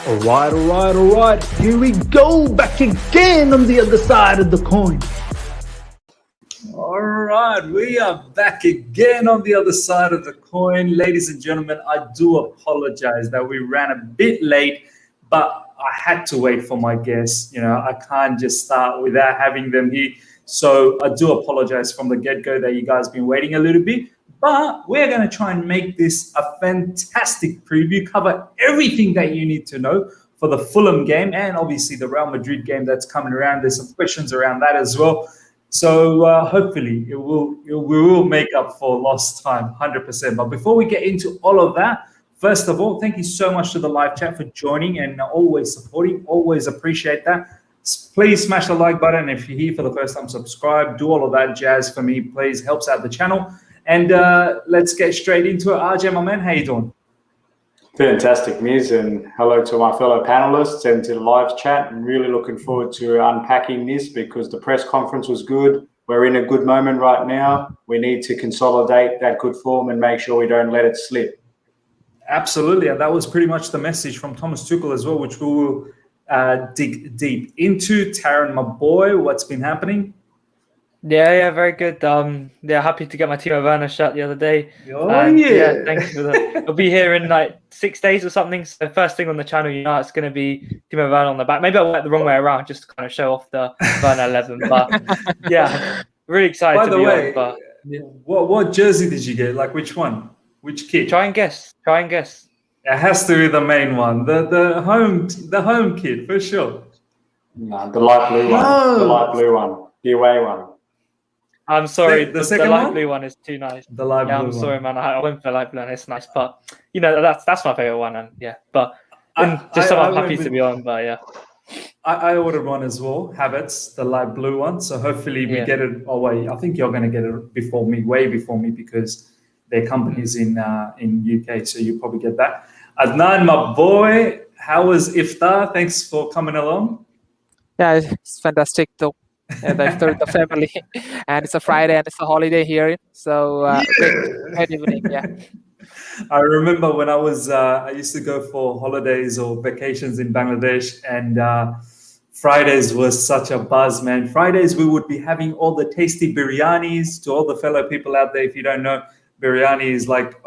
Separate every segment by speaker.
Speaker 1: All right. Here we go, back again on the other side of the coin. All right, we are back again on the other side of the coin. Ladies and gentlemen, I do apologize that we ran a bit late, but I had to wait for my guests. You know, I can't just start without having them here. So I do apologize from the get-go that you guys been waiting a little bit. But we're going to try and make this a fantastic preview, cover everything that you need to know for the Fulham game and obviously the Real Madrid game that's coming around. There's some questions around that as well. So hopefully we will make up for lost time, 100%. But before we get into all of that, first of all, thank you so much to the live chat for joining and always supporting. Always appreciate that. Please smash the like button. If you're here for the first time, subscribe. Do all of that jazz for me, please. Helps out the channel. And let's get straight into it. RJ, my man, how you doing?
Speaker 2: Fantastic, Miz, and hello to my fellow panelists and to the live chat. I'm really looking forward to unpacking this because the press conference was good. We're in a good moment right now. We need to consolidate that good form and make sure we don't let it slip.
Speaker 1: Absolutely, and that was pretty much the message from Thomas Tuchel as well, which we will dig deep into. Taron, my boy, what's been happening?
Speaker 3: Yeah, very good. Happy to get my Timo Werner shirt the other day.
Speaker 1: Yeah,
Speaker 3: thanks for that. It'll be here in like 6 days or something. So first thing on the channel, you know, it's going to be Timo Werner on the back. Maybe I went the wrong way around just to kind of show off the Werner 11. But yeah, really excited to be on. But yeah.
Speaker 1: What jersey did you get? Like which one? Which kit?
Speaker 3: Try and guess.
Speaker 1: It has to be the main one, the home kit for sure.
Speaker 2: No, the light blue one. The light blue one. The away one.
Speaker 3: I'm sorry,
Speaker 1: the second
Speaker 3: light
Speaker 1: one?
Speaker 3: blue one is too nice.
Speaker 1: The light blue
Speaker 3: I'm sorry, man. I went for the light blue and it's nice, but you know that's my favorite one, and yeah. But I'm happy to be on. But yeah,
Speaker 1: I ordered one as well. Habits, the light blue one. So hopefully we get it. Oh wait, I think you're going to get it before me, way before me, because their company's in UK. So you probably get that. Adnan, my boy, how was Iftar? Thanks for coming along.
Speaker 4: Yeah, it's fantastic though. And I've told the family, and it's a Friday and it's a holiday here, so great evening. Yeah,
Speaker 1: I remember when I used to go for holidays or vacations in Bangladesh, and Fridays was such a buzz, man. Fridays we would be having all the tasty biryanis. To all the fellow people out there, if you don't know, biryani is like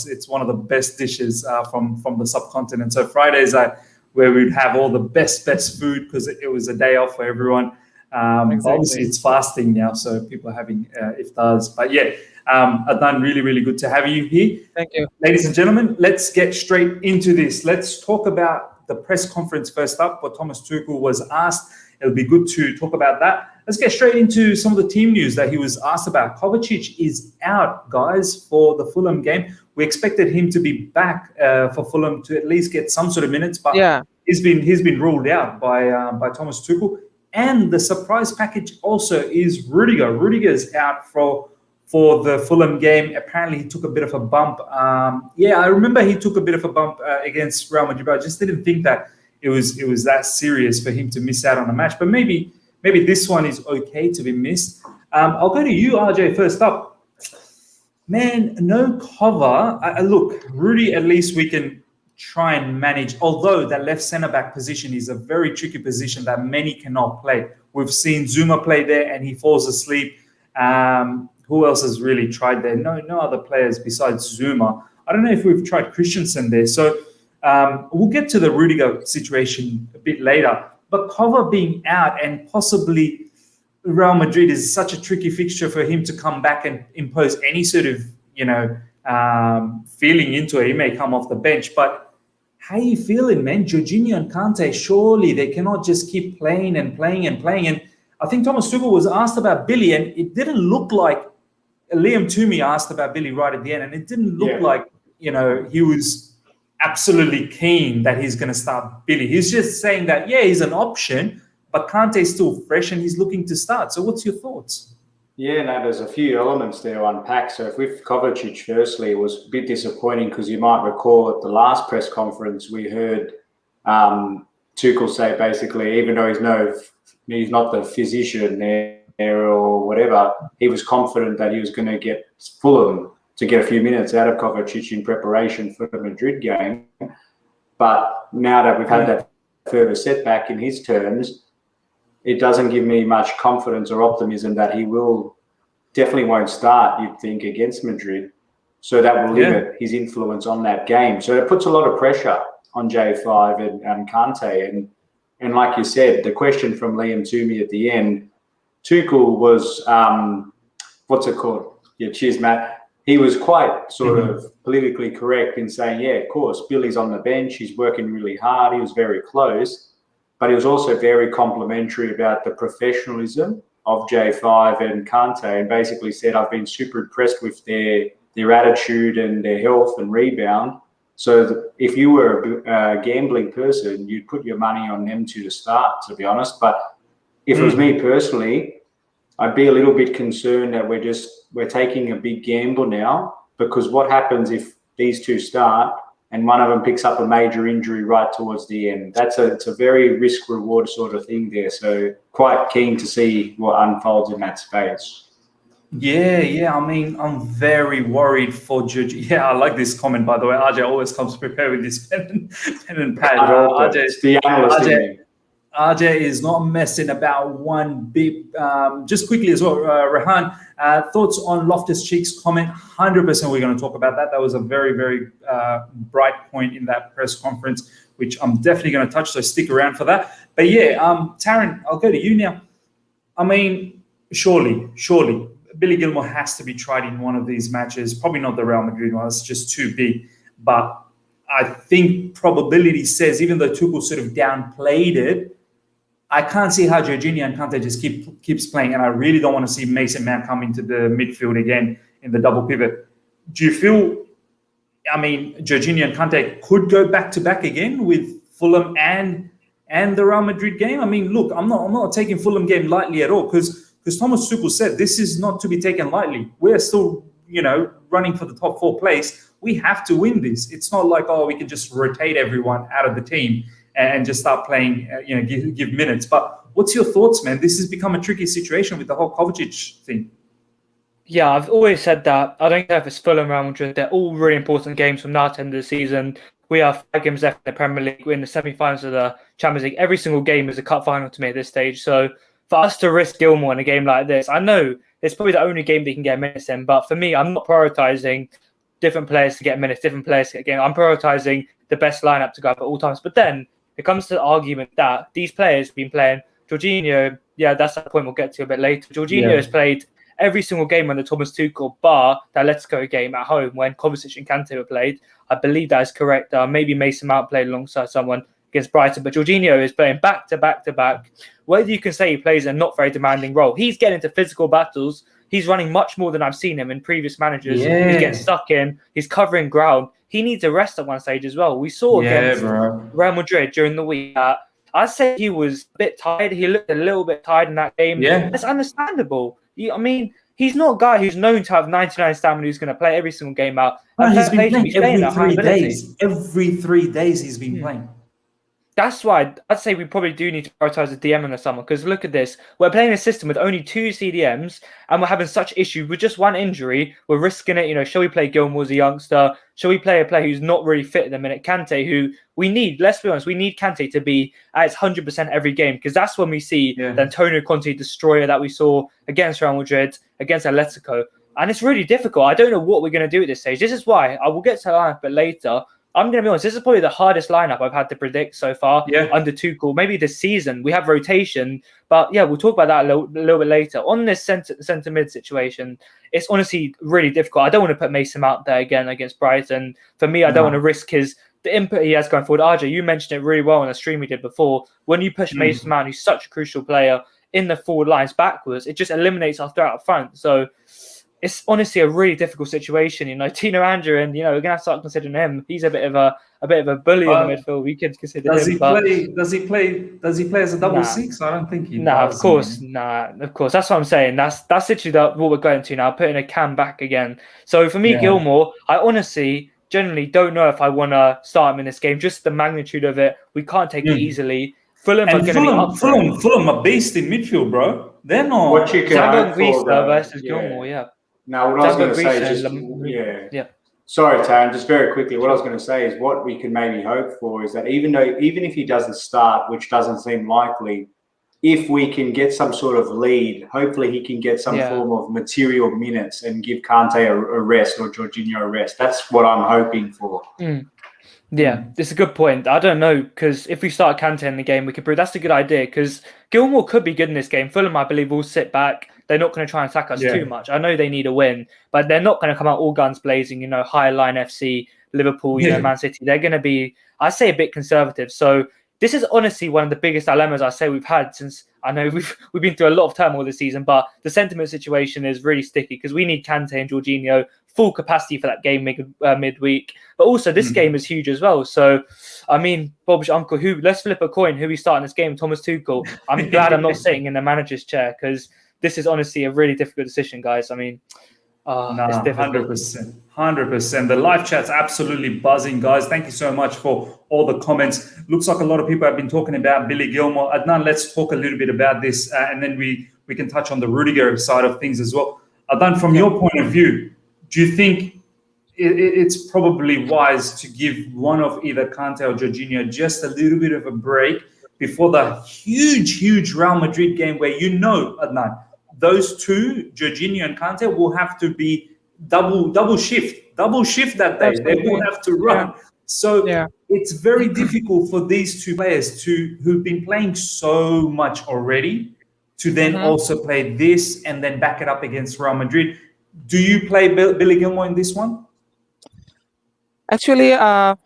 Speaker 1: it's one of the best dishes from the subcontinent. So Fridays where we'd have all the best food because it was a day off for everyone.
Speaker 4: Exactly.
Speaker 1: Obviously it's fasting now, so people are having iftars. But yeah, Adnan, really good to have you here.
Speaker 4: Thank you.
Speaker 1: Ladies and gentlemen, let's get straight into this. Let's talk about the press conference first up. What Thomas Tuchel was asked. It'll be good to talk about that. Let's get straight into some of the team news that he was asked about. Kovacic is out, guys, for the Fulham game. We expected him to be back for Fulham to at least get some sort of minutes, but
Speaker 4: yeah,
Speaker 1: he's been ruled out by Thomas Tuchel. And the surprise package also is Rudiger. Rudiger is out for the Fulham game. Apparently, he took a bit of a bump. I remember he took a bit of a bump against Real Madrid, but I just didn't think that it was that serious for him to miss out on a match. But maybe this one is okay to be missed. I'll go to you, RJ, first up. Man, no cover. Look, Rudy, at least we can try and manage, although that left centre-back position is a very tricky position that many cannot play. We've seen Zuma play there and he falls asleep. Who else has really tried there? No other players besides Zuma. I don't know if we've tried Christensen there. So we'll get to the Rudiger situation a bit later. But Cover being out and possibly Real Madrid is such a tricky fixture for him to come back and impose any sort of, feeling into it. He may come off the bench, but how are you feeling, man? Jorginho and Kante, surely they cannot just keep playing and playing and playing. And I think Thomas Tuchel was asked about Billy, and it didn't look like Liam Toomey asked about Billy right at the end, and it didn't look like, he was absolutely keen that he's going to start Billy. He's just saying that, he's an option, but Kante's still fresh and he's looking to start. So what's your thoughts?
Speaker 2: Yeah, no, there's a few elements there to unpack. So if with Kovacic, firstly, it was a bit disappointing because you might recall at the last press conference, we heard Tuchel say basically, even though he's not the physician there or whatever, he was confident that he was going to get Fulham to get a few minutes out of Kovacic in preparation for the Madrid game. But now that we've had that further setback in his terms, it doesn't give me much confidence or optimism that he definitely won't start, you'd think, against Madrid. So that will limit his influence on that game. So it puts a lot of pressure on J5 and Kante. And like you said, the question from Liam Toomey at the end, Tuchel was, what's it called? Yeah, cheers, Matt. He was quite sort of politically correct in saying, yeah, of course, Billy's on the bench. He's working really hard. He was very close. But he was also very complimentary about the professionalism of J5 and Kante, and basically said, I've been super impressed with their attitude and their health and rebound. So if you were a gambling person, you'd put your money on them to start, to be honest. But if it was me personally, I'd be a little bit concerned that we're taking a big gamble now, because what happens if these two start and one of them picks up a major injury right towards the end? It's a very risk-reward sort of thing there. So quite keen to see what unfolds in that space.
Speaker 1: Yeah. I mean, I'm very worried for Judge. Yeah, I like this comment, by the way. RJ always comes prepared with this pen and pad. RJ is not messing about one bit. Just quickly as well, Rehan, thoughts on Loftus-Cheek's comment? 100% we're going to talk about that. That was a very, very bright point in that press conference, which I'm definitely going to touch, so stick around for that. But yeah, Taron, I'll go to you now. I mean, surely, Billy Gilmour has to be tried in one of these matches. Probably not the Real Madrid one. It's just too big. But I think probability says, even though Tuchel sort of downplayed it, I can't see how Jorginho and Kante just keeps playing. And I really don't want to see Mason Mount come into the midfield again in the double pivot. Do you feel, I mean, Jorginho and Kante could go back-to-back again with Fulham and the Real Madrid game? I mean, look, I'm not taking Fulham game lightly at all, because Thomas Tuchel said this is not to be taken lightly. We're still, running for the top 4 place. We have to win this. It's not like, we can just rotate everyone out of the team and just start playing, give minutes. But what's your thoughts, man? This has become a tricky situation with the whole Kovacic thing.
Speaker 3: Yeah, I've always said that. I don't care if it's Fulham, Real Madrid. They're all really important games from now to the end of the season. We have 5 games left in the Premier League. We're in the semi-finals of the Champions League. Every single game is a cup final to me at this stage. So for us to risk Gilmour in a game like this, I know it's probably the only game that he can get minutes in. But for me, I'm not prioritising different players to get minutes, different players to get games. I'm prioritising the best lineup to go up at all times. But then it comes to the argument that these players have been playing. Jorginho, that's the point we'll get to a bit later. Jorginho has played every single game under Thomas Tuchel, bar that Atletico game at home when Kovacic and Kante were played. I believe that is correct. Maybe Mason Mount played alongside someone against Brighton, but Jorginho is playing back to back. Whether you can say he plays a not very demanding role, he's getting into physical battles. He's running much more than I've seen him in previous managers.
Speaker 1: Yeah.
Speaker 3: He's getting stuck in. He's covering ground. He needs a rest at one stage as well. We saw against Real Madrid during the week that I'd say he was a bit tired. He looked a little bit tired in that game.
Speaker 1: Yeah.
Speaker 3: That's understandable. I mean, he's not a guy who's known to have 99 stamina who's going to play every single game out.
Speaker 1: No, he's been playing every 3 days. Every 3 days he's been playing.
Speaker 3: That's why I'd say we probably do need to prioritize the DM in the summer, because look at this. We're playing a system with only 2 CDMs and we're having such issues with just one injury. We're risking it. Shall we play Gilmour as a youngster? Shall we play a player who's not really fit at the minute? Kante, who we need, let's be honest, we need Kante to be at its 100% every game, because that's when we see the Antonio Conte destroyer that we saw against Real Madrid, against Atletico. And it's really difficult. I don't know what we're going to do at this stage. This is why I will get to the lineup a bit later. I'm going to be honest, this is probably the hardest lineup I've had to predict so far under Tuchel. Maybe this season. We have rotation, but we'll talk about that a little bit later. On this centre mid situation, it's honestly really difficult. I don't want to put Mason out there again against Brighton. For me, I don't want to risk the input he has going forward. RJ, you mentioned it really well in a stream we did before. When you push Mason Mount, who's such a crucial player, in the forward lines backwards, it just eliminates our threat up front. So it's honestly a really difficult situation. Tino Andrew, we're gonna have to start considering him. He's a bit of a bully in the midfield. We could consider
Speaker 1: does
Speaker 3: him.
Speaker 1: Does he play as a double six? I don't think he does.
Speaker 3: Of course. That's what I'm saying. That's literally what we're going to now, putting a Cam back again. So for me, Gilmour, I honestly generally don't know if I want to start him in this game. Just the magnitude of it, we can't take it easily. Fulham are going to be up.
Speaker 1: Fulham are based in midfield, bro. They're not.
Speaker 2: What you can
Speaker 3: versus Gilmour,
Speaker 2: Now, what I was going to say is just, Sorry, Taron, just very quickly, what I was going to say is what we can maybe hope for is that even if he doesn't start, which doesn't seem likely, if we can get some sort of lead, hopefully he can get some form of material minutes and give Kante a rest or Jorginho a rest. That's what I'm hoping for.
Speaker 3: Yeah, it's a good point. I don't know, because if we start Kante in the game, we could prove that's a good idea, because Gilmour could be good in this game. Fulham, I believe, will sit back. They're not going to try and attack us too much. I know they need a win, but they're not going to come out all guns blazing, high line FC, Liverpool, Man City. They're going to be, I say, a bit conservative. So this is honestly one of the biggest dilemmas I say we've had since, I know we've been through a lot of turmoil this season, but the sentiment situation is really sticky because we need Kante and Jorginho full capacity for that game midweek. But also this game is huge as well. So, I mean, Bob's uncle, let's flip a coin. Who we start in this game? Thomas Tuchel. I'm glad I'm not sitting in the manager's chair because this is honestly a really difficult decision, guys. I mean, it's difficult.
Speaker 1: 100%. The live chat's absolutely buzzing, guys. Thank you so much for all the comments. Looks like a lot of people have been talking about Billy Gilmour. Adnan, let's talk a little bit about this, and then we can touch on the Rudiger side of things as well. Adnan, from your point of view, do you think it's probably wise to give one of either Kante or Jorginho just a little bit of a break before the huge Real Madrid game where Adnan, those two, Jorginho and Kante, will have to be double shift that day. Absolutely. They will have to run. So it's very difficult for these two players who've been playing so much already to then also play this and then back it up against Real Madrid. Do you play Billy Gilmour in this one?
Speaker 4: Actually, I'll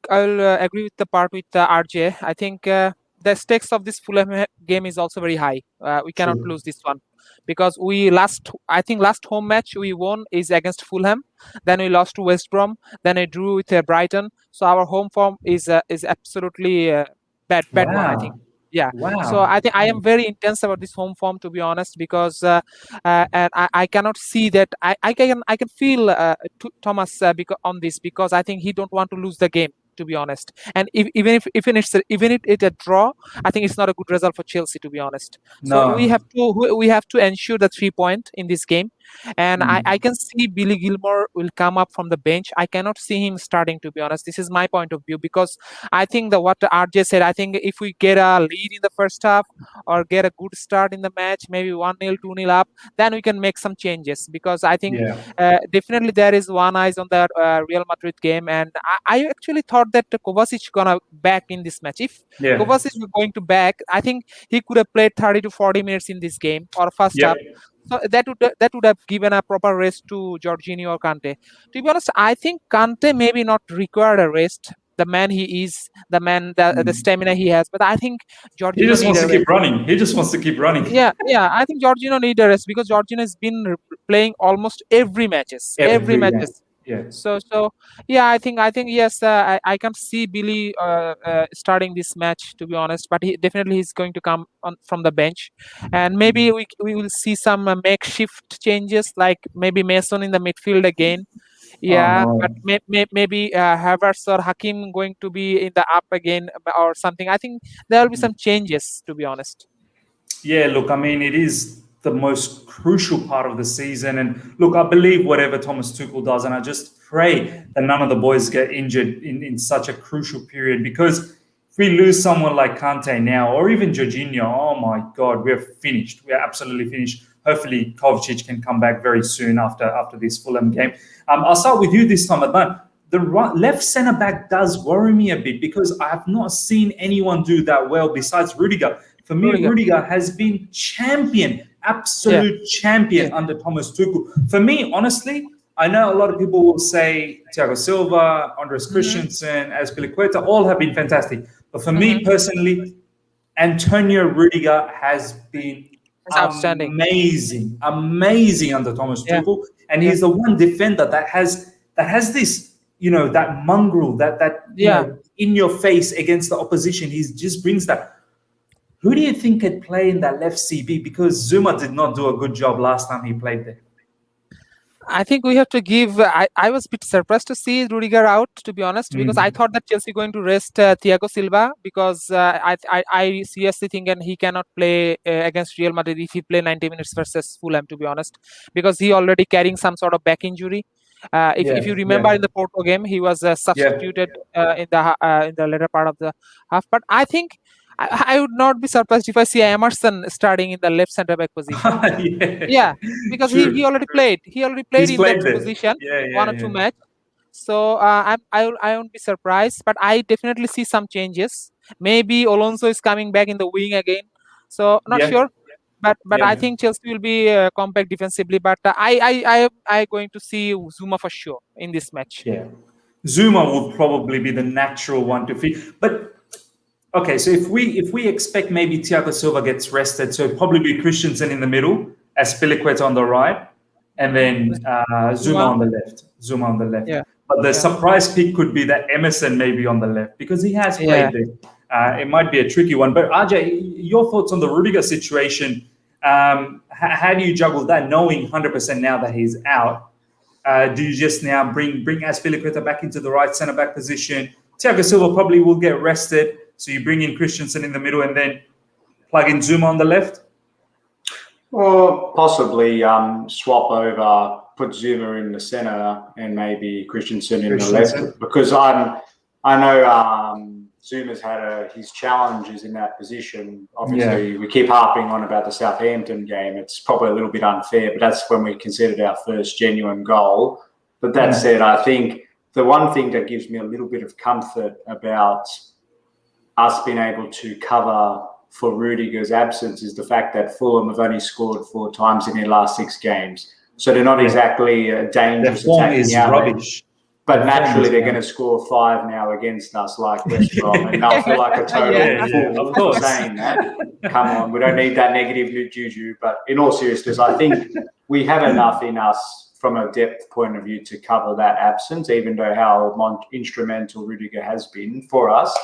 Speaker 4: agree with the part with RJ. I think the stakes of this Fulham game is also very high. We cannot lose this one. Because last home match we won is against Fulham, then we lost to West Brom, then I drew with Brighton. So our home form is absolutely bad one, I think. Yeah. Wow. So I think I am very intense about this home form, to be honest, because and I cannot see that I can feel Thomas on this, because I think he don't want to lose the game, to be honest. And even if it's a draw, I think it's not a good result for Chelsea, to be honest. So we have to ensure the 3 point in this game. And I can see Billy Gilmour will come up from the bench. I cannot see him starting, to be honest. This is my point of view, because I think that what RJ said, I think if we get a lead in the first half or get a good start in the match, maybe 1-0, 2-0 up, then we can make some changes, because I think definitely there is one eyes on the Real Madrid game. And I actually thought that Kovacic gonna back in this match. If Kovacic was going to back, I think he could have played 30 to 40 minutes in this game or first half. So that would have given a proper rest to Jorginho or Kante. To be honest, I think Kante maybe not required a rest. The man he is, the stamina he has. But I think Jorginho
Speaker 1: just wants to keep running. He just wants to keep running.
Speaker 4: Yeah. I think Jorginho needs a rest, because Jorginho has been playing almost every matches. Yeah. So I think yes, I can see Billy starting this match, to be honest, but he definitely is going to come on from the bench, and maybe we will see some makeshift changes, like maybe Mason in the midfield again. But maybe Havertz or Hakim going to be in the up again or something. I think there will be some changes, to be honest.
Speaker 1: Yeah, look, I mean, it is the most crucial part of the season. And look, I believe whatever Thomas Tuchel does, and I just pray that none of the boys get injured in such a crucial period, because if we lose someone like Kante now, or even Jorginho, oh my God, we're finished. We're absolutely finished. Hopefully Kovacic can come back very soon after this Fulham game. I'll start with you this time, Adnan. The left centre-back does worry me a bit, because I have not seen anyone do that well besides Rudiger. For me, Rudiger has been absolute champion under Thomas Tuchel. For me, honestly, I know a lot of people will say Thiago Silva, Andres Christensen, Azpilicueta, all have been fantastic. But for me personally, Antonio Rudiger has been
Speaker 4: outstanding,
Speaker 1: amazing under Thomas Tuchel, and he's the one defender that has this, that mongrel, that in your face against the opposition. He just brings that. Who do you think could play in that left CB? Because Zuma did not do a good job last time he played there.
Speaker 4: I think we have to give. I was a bit surprised to see Rudiger out, to be honest, because I thought that Chelsea going to rest Thiago Silva, because I seriously think and he cannot play against Real Madrid if he play 90 minutes versus Fulham, to be honest, because he already carrying some sort of back injury. If you remember in the Porto game, he was substituted in the later part of the half. But I think I would not be surprised if I see Emerson starting in the left centre back position. Yeah, because he already played. He already played in that position, 1 or 2 match. So I won't be surprised, but I definitely see some changes. Maybe Alonso is coming back in the wing again. So not sure, but I think Chelsea will be compact defensively. But I going to see Zuma for sure in this match.
Speaker 1: Yeah, Zuma will probably be the natural one to fit. But okay, so if we expect maybe Thiago Silva gets rested, so it'll probably be Christensen in the middle, Azpilicueta on the right, and then Zuma on the left. Yeah. But the surprise pick could be that Emerson maybe on the left, because he has played there. It might be a tricky one. But Ajay, your thoughts on the Rudiger situation? How do you juggle that, knowing 100% now that he's out? Do you just now bring Azpilicueta back into the right centre-back position? Thiago Silva probably will get rested, so you bring in Christensen in the middle and then plug in Zuma on the left?
Speaker 2: Or possibly swap over, put Zuma in the centre and maybe Christensen in the left. Because I know Zuma's had his challenges in that position. Obviously, we keep harping on about the Southampton game. It's probably a little bit unfair, but that's when we considered our first genuine goal. But that said, I think the one thing that gives me a little bit of comfort about us being able to cover for Rudiger's absence is the fact that Fulham have only scored 4 times in their last 6 games. So they're not exactly a dangerous attacking rubbish. But naturally, they're going to score 5 now against us, like West Brom, and they'll feel like a total fool for saying that. Come on, we don't need that negative juju. But in all seriousness, I think we have enough in us from a depth point of view to cover that absence, even though how instrumental Rudiger has been for us.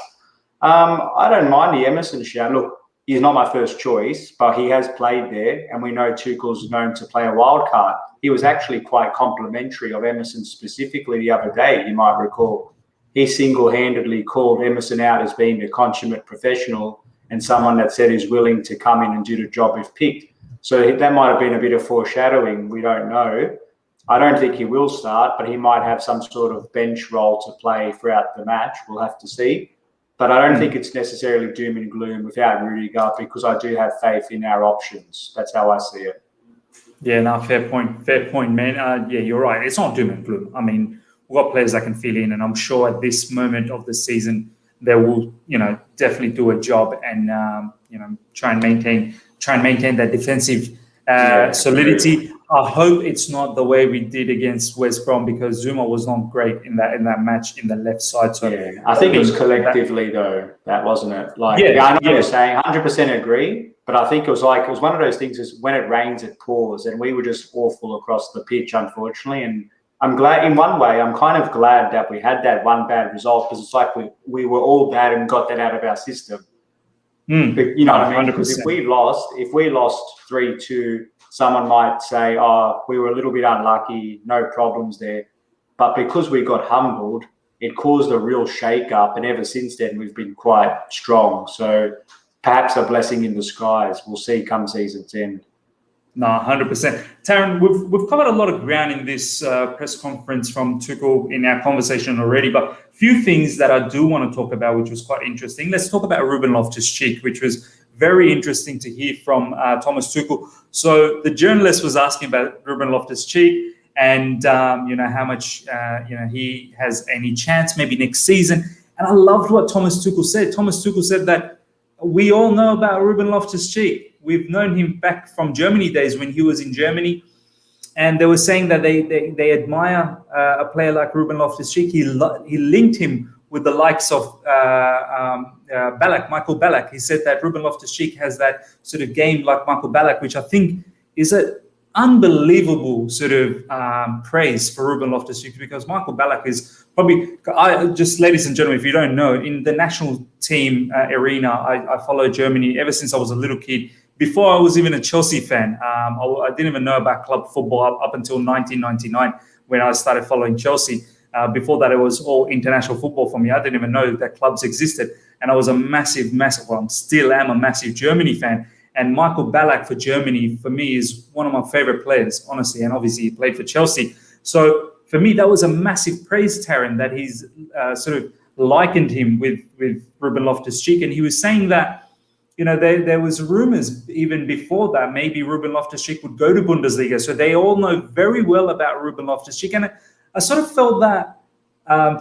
Speaker 2: I don't mind the Emerson shout. Look, he's not my first choice, but he has played there, and we know Tuchel's known to play a wild card. He was actually quite complimentary of Emerson specifically the other day, you might recall. He single-handedly called Emerson out as being a consummate professional and someone that said he's willing to come in and do the job if picked. So that might have been a bit of foreshadowing. We don't know. I don't think he will start, but he might have some sort of bench role to play throughout the match. We'll have to see. But I don't think it's necessarily doom and gloom without Rudiger, because I do have faith in our options. That's how I see it.
Speaker 1: Yeah, no, fair point, man. Yeah, you're right. It's not doom and gloom. I mean, we've got players that can fill in, and I'm sure at this moment of the season, they will, definitely do a job and, try and maintain that defensive solidity. I hope it's not the way we did against West Brom, because Zuma was not great in that match in the left side. So
Speaker 2: yeah, I think it was collectively though, that wasn't it. Like, I know what you're saying, 100% agree, but I think it was one of those things is when it rains, it pours, and we were just awful across the pitch, unfortunately. And I'm glad, in one way, I'm kind of glad that we had that one bad result, because it's like we were all bad and got that out of our system. But, you know what I mean? Because if we lost 3-2, someone might say, oh, we were a little bit unlucky, no problems there. But because we got humbled, it caused a real shake-up, and ever since then, we've been quite strong. So perhaps a blessing in disguise. We'll see come season's end.
Speaker 1: No, 100%. Taron, we've covered a lot of ground in this press conference from Tuchel in our conversation already, but a few things that I do want to talk about, which was quite interesting. Let's talk about Ruben Loftus-Cheek, which was very interesting to hear from Thomas Tuchel. So the journalist was asking about Ruben Loftus-Cheek and, how much, he has any chance maybe next season. And I loved what Thomas Tuchel said. Thomas Tuchel said that we all know about Ruben Loftus-Cheek. We've known him back from Germany days when he was in Germany. And they were saying that they admire a player like Ruben Loftus-Cheek. He linked him with the likes of Michael Ballack. He said that Ruben Loftus-Cheek has that sort of game like Michael Ballack, which I think is an unbelievable sort of praise for Ruben Loftus-Cheek, because Michael Ballack is probably, ladies and gentlemen, if you don't know, in the national team arena, I follow Germany ever since I was a little kid. Before I was even a Chelsea fan, I didn't even know about club football up until 1999 when I started following Chelsea. Before that, it was all international football for me. I didn't even know that clubs existed. And I was a massive, still am a massive Germany fan. And Michael Ballack for Germany, for me, is one of my favorite players, honestly. And obviously, he played for Chelsea. So for me, that was a massive praise, Taron, that he's sort of likened him with Ruben Loftus-Cheek. And he was saying that, there was rumors even before that maybe Ruben Loftus-Cheek would go to Bundesliga. So they all know very well about Ruben Loftus-Cheek. And I sort of felt that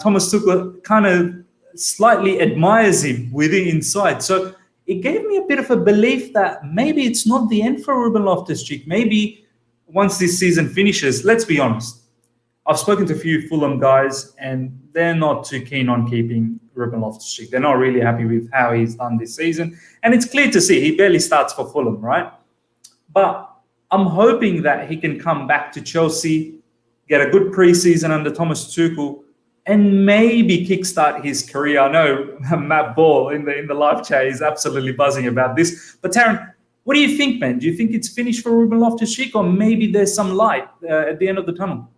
Speaker 1: Thomas Tuchel kind of slightly admires him with the inside. So it gave me a bit of a belief that maybe it's not the end for Ruben Loftus-Cheek. Maybe once this season finishes, let's be honest, I've spoken to a few Fulham guys and they're not too keen on keeping Ruben Loftus-Cheek. They're not really happy with how he's done this season. And it's clear to see he barely starts for Fulham, right? But I'm hoping that he can come back to Chelsea, get a good preseason under Thomas Tuchel, and maybe kickstart his career. I know Matt Ball in the live chat is absolutely buzzing about this. But Taron, what do you think, man? Do you think it's finished for Ruben Loftus-Cheek, or maybe there's some light at the end of the tunnel?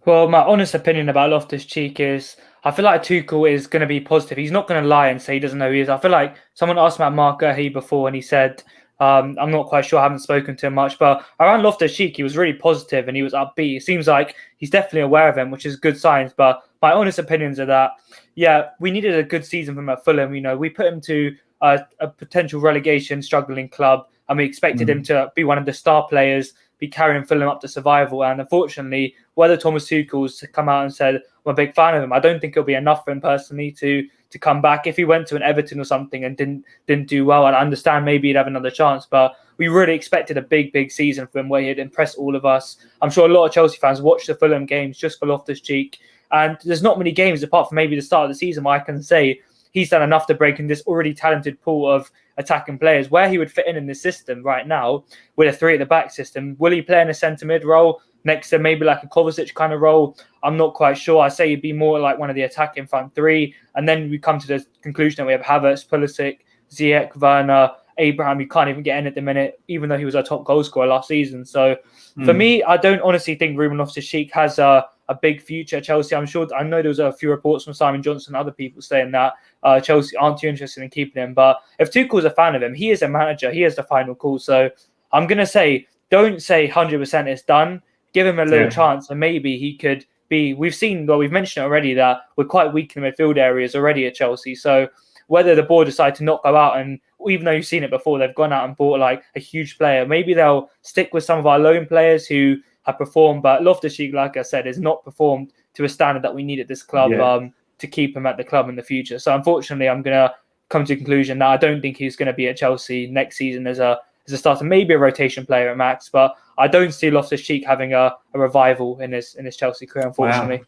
Speaker 3: Well, my honest opinion about Loftus-Cheek is I feel like Tuchel is going to be positive. He's not going to lie and say he doesn't know who he is. I feel like someone asked about Mark Gurhey before and he said, I'm not quite sure, I haven't spoken to him much, but around Loftus-Cheek, he was really positive and he was upbeat. It seems like he's definitely aware of him, which is good signs. But my honest opinions are that, yeah, we needed a good season from him at Fulham. We put him to a potential relegation struggling club and we expected him to be one of the star players, be carrying Fulham up to survival. And unfortunately, whether Thomas Tuchel's come out and said, I'm a big fan of him, I don't think it'll be enough for him personally to come back. If he went to an Everton or something and didn't do well, I'd understand maybe he'd have another chance. But we really expected a big season from him where he'd impress all of us. I'm sure a lot of Chelsea fans watch the Fulham games just for Loftus-Cheek. And there's not many games apart from maybe the start of the season where I can say he's done enough to break in this already talented pool of attacking players. Where he would fit in this system right now with a 3 at the back system, will he play in a centre mid role next to maybe like a Kovacic kind of role? I'm not quite sure. I say he'd be more like one of the attacking front 3. And then we come to the conclusion that we have Havertz, Pulisic, Ziyech, Werner, Abraham. You can't even get in at the minute, even though he was our top goal scorer last season. So for me, I don't honestly think Ruben Loftus-Cheek has a big future at Chelsea. I know there was a few reports from Simon Johnson and other people saying that Chelsea aren't too interested in keeping him. But if Tuchel's a fan of him, he is a manager. He has the final call. So I'm going to say, don't say 100% it's done. Give him a little chance and maybe he could be. We've mentioned it already that we're quite weak in the midfield areas already at Chelsea. So whether the board decide to not go out and, even though you've seen it before, they've gone out and bought like a huge player, maybe they'll stick with some of our loan players who have performed. But Loftus-Cheek, like I said, has not performed to a standard that we need at this club to keep him at the club in the future. So unfortunately, I'm going to come to the conclusion that I don't think he's going to be at Chelsea next season as a starter, maybe a rotation player at max. But I don't see Loftus-Cheek having a revival in his Chelsea career, unfortunately.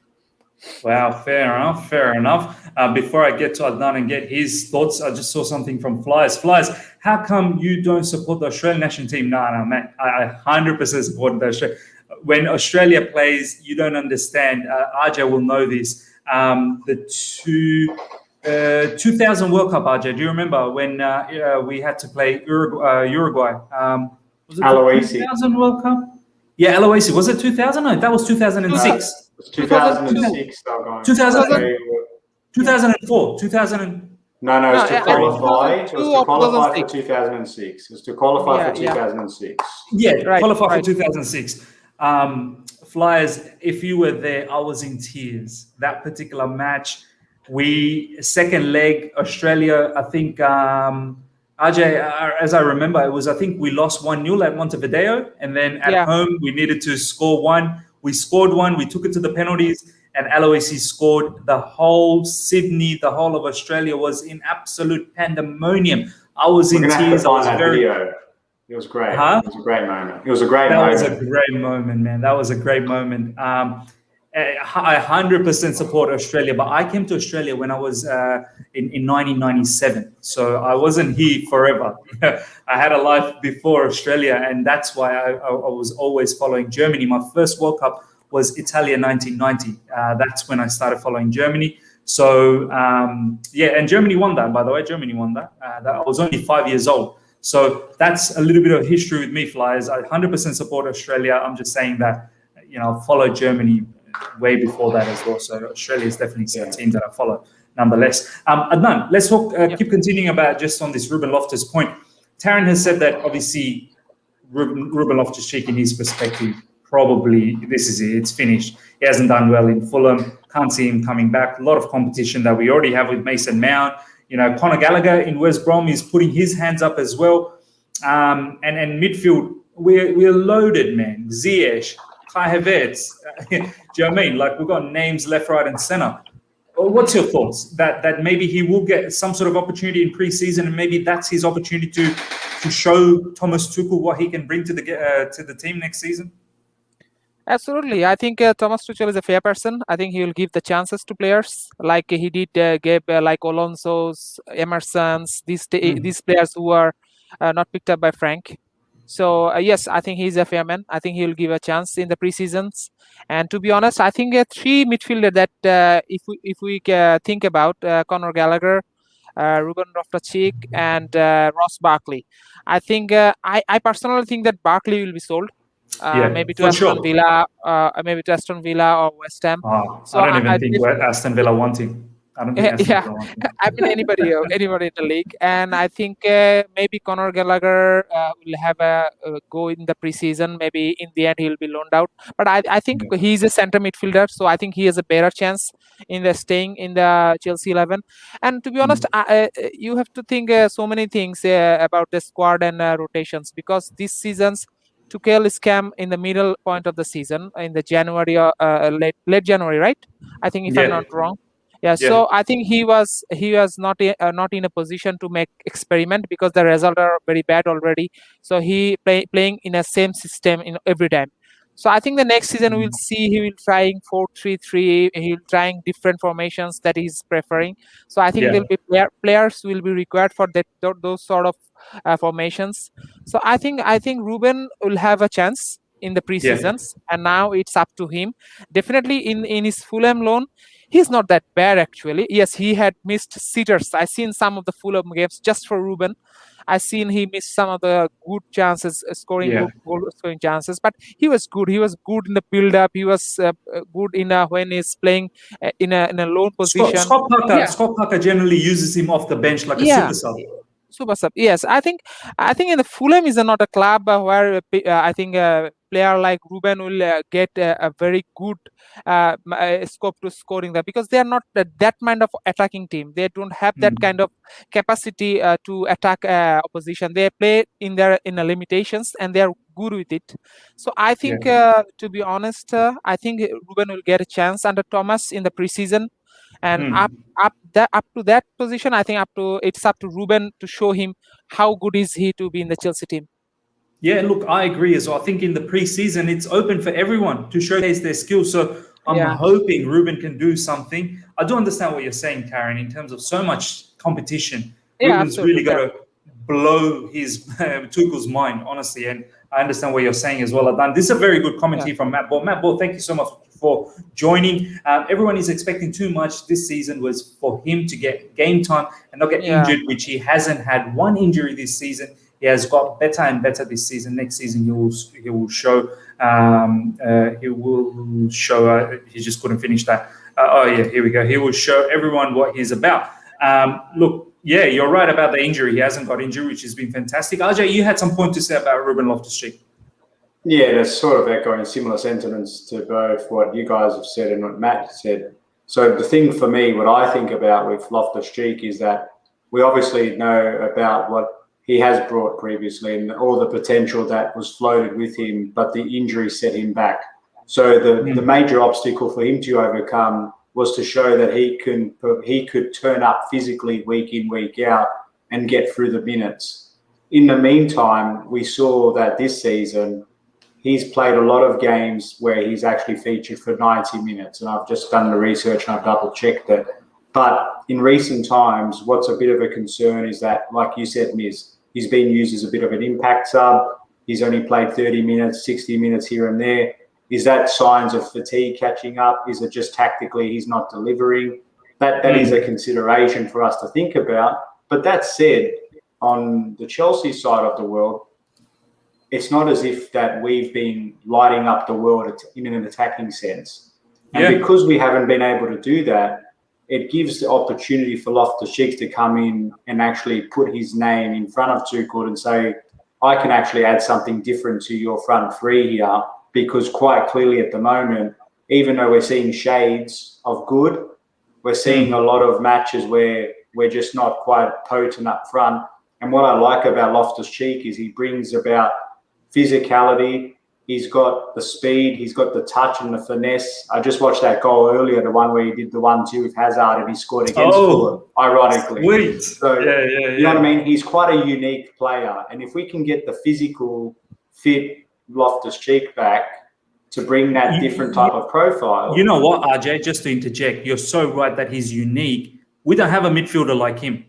Speaker 1: Wow, fair enough. Before I get to Adnan and get his thoughts, I just saw something from Flyers. Flyers, how come you don't support the Australian national team? No, man, I 100% support the Australia. When Australia plays, you don't understand. RJ will know this. The 2000 World Cup, RJ, do you remember when we had to play Uruguay? Was it the 2000 World Cup? Yeah, Aloisi. Was it 2000? No, that was 2006.
Speaker 2: It was 2006.
Speaker 1: 2004. 2000.
Speaker 2: No, it was to qualify. It was to qualify for 2006. It was to qualify for 2006.
Speaker 1: Yeah, right, qualify for 2006. Flyers, if you were there, I was in tears. That particular match, second leg, Australia, I think, RJ, as I remember, it was, I think we lost 1-0 at Montevideo, and then at home we needed to score 1. We scored 1, we took it to the penalties, and Aloisi scored. The whole Sydney, the whole of Australia was in absolute pandemonium. I was in tears.
Speaker 2: Video. It was great. Huh? It was a great moment. It was a great moment.
Speaker 1: That was a great moment, man. That was a great moment. I 100% support Australia, but I came to Australia when I was in 1997. So I wasn't here forever. I had a life before Australia, and that's why I was always following Germany. My first World Cup was Italia 1990. That's when I started following Germany. So, and Germany won that, by the way. Germany won that. I was only 5 years old. So that's a little bit of history with me, Flyers. I 100% support Australia. I'm just saying that, follow Germany way before that as well. So Australia is definitely a team that I follow nonetheless. Adnan, let's keep continuing about just on this Ruben Loftus point. Taron has said that obviously Ruben Loftus-Cheek, in his perspective, probably this is it. It's finished. He hasn't done well in Fulham. Can't see him coming back. A lot of competition that we already have with Mason Mount. You know, Conor Gallagher in West Brom is putting his hands up as well. And midfield, we're loaded, man. Ziyech, Kai Havertz. Do you know what I mean? Like, we've got names left, right, and center. What's your thoughts? That maybe he will get some sort of opportunity in pre-season, and maybe that's his opportunity to show Thomas Tuchel what he can bring to the team next season?
Speaker 4: Absolutely. I think Thomas Tuchel is a fair person. I think he will give the chances to players like he did gave like Alonso's, Emerson's, these players who are not picked up by Frank. So yes, I think he's a fair man. I think he will give a chance in the pre-seasons. And to be honest, I think three midfielder that if we think about Conor Gallagher, Ruben Loftus-Cheek, and Ross Barkley, I think I personally think that Barkley will be sold. Maybe to Aston Villa, or West Ham.
Speaker 1: So I don't even think Aston Villa want him. I don't think Aston Villa want him.
Speaker 4: I mean anybody in the league, and I think maybe Conor Gallagher will have a go in the preseason. Maybe in the end he'll be loaned out, but I think he's a centre midfielder, so I think he has a better chance in the staying in the Chelsea 11. And to be honest, you have to think so many things about the squad and rotations, because this season's Tuchel is came in the middle point of the season in the January or late January, right? I think if I'm not wrong. So I think he was not in a position to make experiment, because the results are very bad already. So he playing in a same system in every time. So I think the next season we'll see he will trying 4-3-3. He'll trying different formations that he's preferring. So I think there'll be players will be required for those sort of formations. So I think Ruben will have a chance in the preseasons, and now it's up to him. Definitely in his Fulham loan, he's not that bad actually. Yes, he had missed sitters. I seen some of the Fulham games just for Ruben. I seen he missed some of the good chances, goal scoring chances, but he was good. He was good in the build up. He was good in when he's playing in a loan position.
Speaker 1: Scott Parker generally uses him off the bench like a super sub.
Speaker 4: Super sub. Yes, I think in the Fulham is not a club where I think a player like Ruben will get a very good scope to scoring there, because they are not that kind of attacking team. They don't have that kind of capacity to attack opposition. They play in the limitations, and they are good with it. So I think, to be honest, I think Ruben will get a chance under Thomas in the preseason. And up to that position, I think it's up to Ruben to show him how good is he to be in the Chelsea team.
Speaker 1: Yeah, look, I agree as well. I think in the preseason, it's open for everyone to showcase their skills. So I'm hoping Ruben can do something. I do understand what you're saying, Taron, in terms of so much competition. Ruben's really got to blow his Tuchel's mind, honestly. And I understand what you're saying as well, Adnan. This is a very good commentary from Matt Ball. Matt Ball, thank you so much for joining. Everyone is expecting too much this season was for him to get game time and not get injured, which he hasn't had one injury this season. He has got better and better this season. Next season, he will show. He just couldn't finish that. Here we go. He will show everyone what he's about. Look, you're right about the injury. He hasn't got injury, which has been fantastic. RJ, you had some point to say about Ruben Loftus-Cheek.
Speaker 2: Yeah, that's sort of echoing similar sentiments to both what you guys have said and what Matt said. So the thing for me, what I think about with Loftus-Cheek is that we obviously know about what he has brought previously and all the potential that was floated with him, but the injury set him back. So the major obstacle for him to overcome was to show that he could turn up physically week in, week out and get through the minutes. In the meantime, we saw that this season, he's played a lot of games where he's actually featured for 90 minutes. And I've just done the research and I've double checked it. But in recent times, what's a bit of a concern is that, like you said, Miz, he's been used as a bit of an impact sub. He's only played 30 minutes, 60 minutes here and there. Is that signs of fatigue catching up? Is it just tactically he's not delivering? That is a consideration for us to think about. But that said, on the Chelsea side of the world, it's not as if that we've been lighting up the world in an attacking sense. And because we haven't been able to do that, it gives the opportunity for Loftus-Cheek to come in and actually put his name in front of Tuchel and say, I can actually add something different to your front three here because quite clearly at the moment, even though we're seeing shades of good, we're seeing a lot of matches where we're just not quite potent up front. And what I like about Loftus-Cheek is he brings about physicality. He's got the speed, he's got the touch and the finesse. I just watched that goal earlier, the one where he did the 1-2 with Hazard and he scored against Fulham, ironically.
Speaker 1: Sweet.
Speaker 2: So, you know what I mean? He's quite a unique player. And if we can get the physical, fit Loftus-Cheek back to bring that different type of profile.
Speaker 1: You know what, RJ, just to interject, you're so right that he's unique. We don't have a midfielder like him.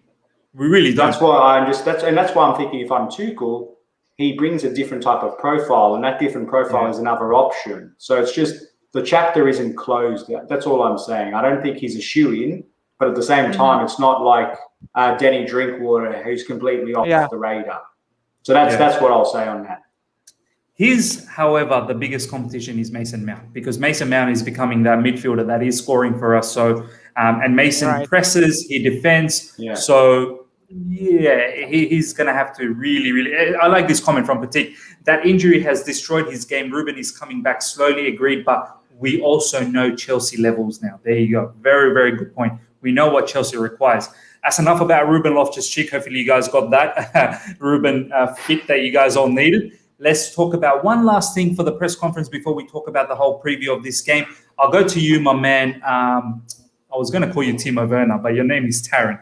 Speaker 1: We really don't.
Speaker 2: That's why that's why I'm thinking if I'm Tuchel, he brings a different type of profile, and that different profile is another option. So it's just the chapter isn't closed. That's all I'm saying. I don't think he's a shoe-in, but at the same time, it's not like Danny Drinkwater, who's completely off the radar. So that's what I'll say on that.
Speaker 1: However, the biggest competition is Mason Mount, because Mason Mount is becoming that midfielder that is scoring for us. So, and Mason presses, he defends. Yeah. So, he's going to have to really. I like this comment from Petit. That injury has destroyed his game. Ruben is coming back slowly, agreed, but we also know Chelsea levels now. There you go. Very, very good point. We know what Chelsea requires. That's enough about Ruben Loftus-Cheek. Hopefully you guys got that Ruben fit that you guys all needed. Let's talk about one last thing for the press conference before we talk about the whole preview of this game. I'll go to you, my man. I was going to call you Timo Werner, but your name is Taron.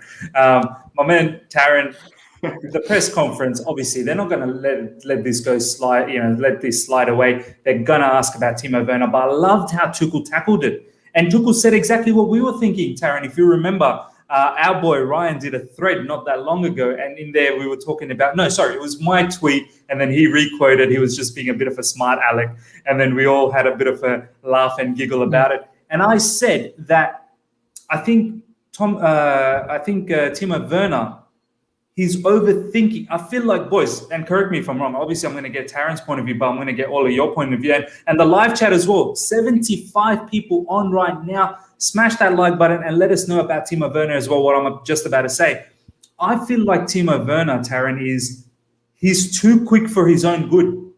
Speaker 1: My man, Taron, the press conference, obviously, they're not going to let this go slide, let this slide away. They're going to ask about Timo Werner, but I loved how Tuchel tackled it. And Tuchel said exactly what we were thinking, Taron. If you remember, our boy Ryan did a thread not that long ago, and in there we were talking about, it was my tweet, and then he re-quoted, he was just being a bit of a smart aleck, and then we all had a bit of a laugh and giggle about it. And I said that I think Timo Werner, he's overthinking. I feel like, boys, and correct me if I'm wrong, obviously I'm going to get Taron's point of view, but I'm going to get all of your point of view, and the live chat as well. 75 people on right now. Smash that like button and let us know about Timo Werner as well, what I'm just about to say. I feel like Timo Werner, Taron, he's too quick for his own good.